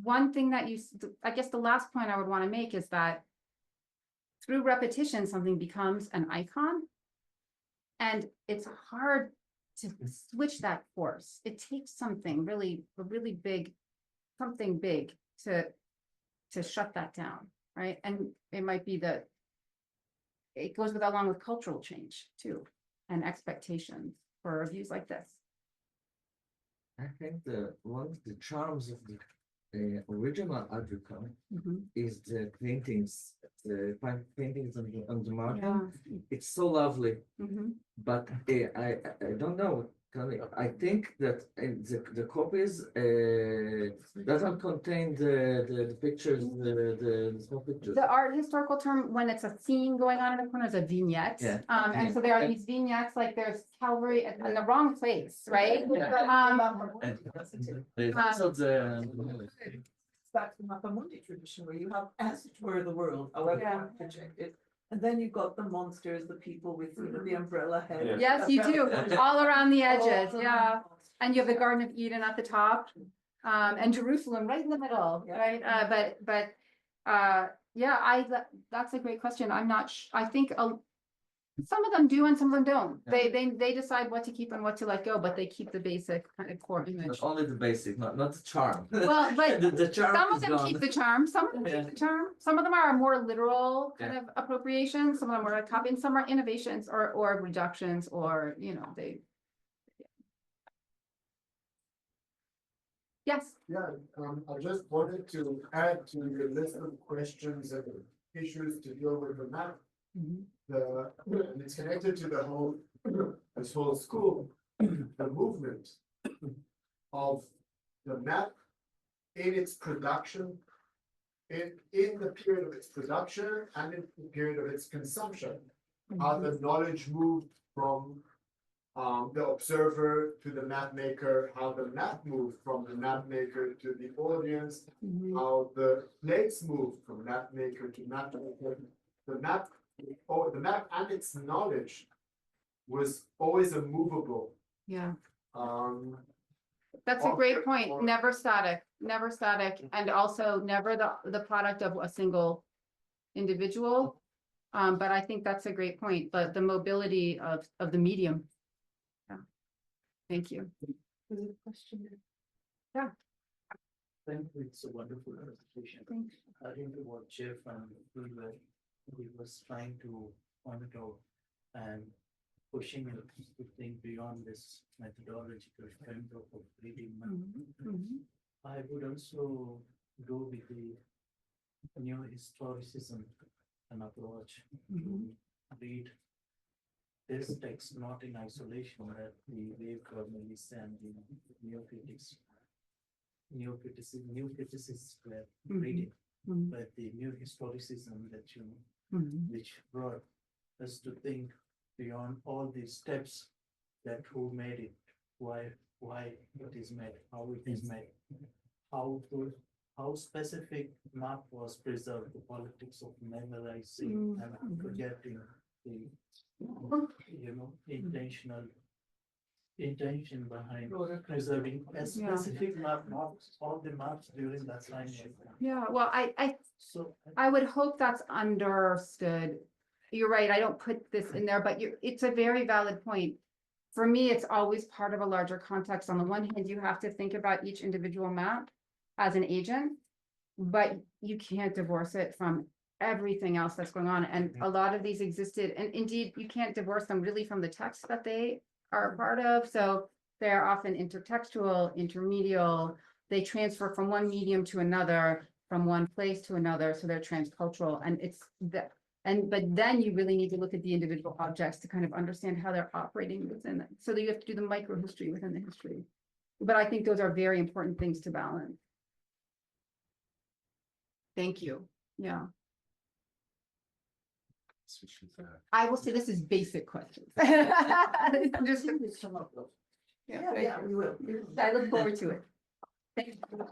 one thing that I guess the last point I would want to make is that through repetition, something becomes an icon. And it's hard to switch that course. It takes something really big, something big to shut that down, right? And it might be that it goes along with cultural change too, and expectations for views like this. I think one of the charms of the original Adricom is the paintings, the paintings on the margin. It's so lovely, but I don't know. I think that the copies doesn't contain the pictures, the small pictures. The art historical term, when it's a scene going on in the corner, is a vignette. Yeah. And so there are these vignettes, like there's Calvary in the wrong place, right? And there's also the Back to the Mapamundi tradition where you have, as it were, the world, however you want to project it. And then you've got the monsters, the people with the umbrella head. Yes, you do, all around the edges, All yeah. around. And you have the Garden of Eden at the top, and Jerusalem right in the middle, right? Yeah, that's a great question. I'm not, I think some of them do and some of them don't. They decide what to keep and what to let go, but they keep the basic kind of core image. only the basic, not the charm. Well, but the charm some of is them gone. keep the charm, some of them Yeah. keep the charm, some of them are more literal kind Yeah. of appropriations, some of them are copying, some are innovations or reductions, or, you know, they. Yes. Yeah, I just wanted to add to the list of questions and issues to deal with the map. And it's connected to the whole, this whole school, the movement of the map in its production, in the period of its production and in the period of its consumption. How the knowledge moved from the observer to the map maker, how the map moved from the map maker to the audience, how the plates moved from map maker to map maker. The map and its knowledge was always a movable. Yeah. That's That's a great point. Never static, and also never the product of a single individual. But I think that's a great point, but the mobility of the medium. Yeah. Thank you. Was it a question? Yeah. Thank you, it's a wonderful presentation. Thanks. I think what Jeff and he was trying to point out and pushing it to think beyond this methodological framework of reading. I would also go with the new historicism and approach to read this text not in isolation, that the way Cornelius and the neocritics were reading, but the new historicism that which brought us to think beyond all these steps, that who made it, why it is made, how it is made, how specific map was preserved, the politics of memorizing and forgetting the intention behind preserving a specific map, not all the maps during that time. Yeah, well, So I would hope that's understood. You're right, I don't put this in there, but it's a very valid point. For me, it's always part of a larger context. On the one hand, you have to think about each individual map as an agent, but you can't divorce it from everything else that's going on. And a lot of these existed, and indeed, you can't divorce them really from the text that they are a part of. So they're often intertextual, intermedial, they transfer from one medium to another, from one place to another, so they're transcultural. And it's that. But then you really need to look at the individual objects to kind of understand how they're operating within it. So that you have to do the micro history within the history. But I think those are very important things to balance. Thank you. Yeah. I will say this is basic questions. I'm just some of those. Yeah, we will. I look forward to it. Thank you.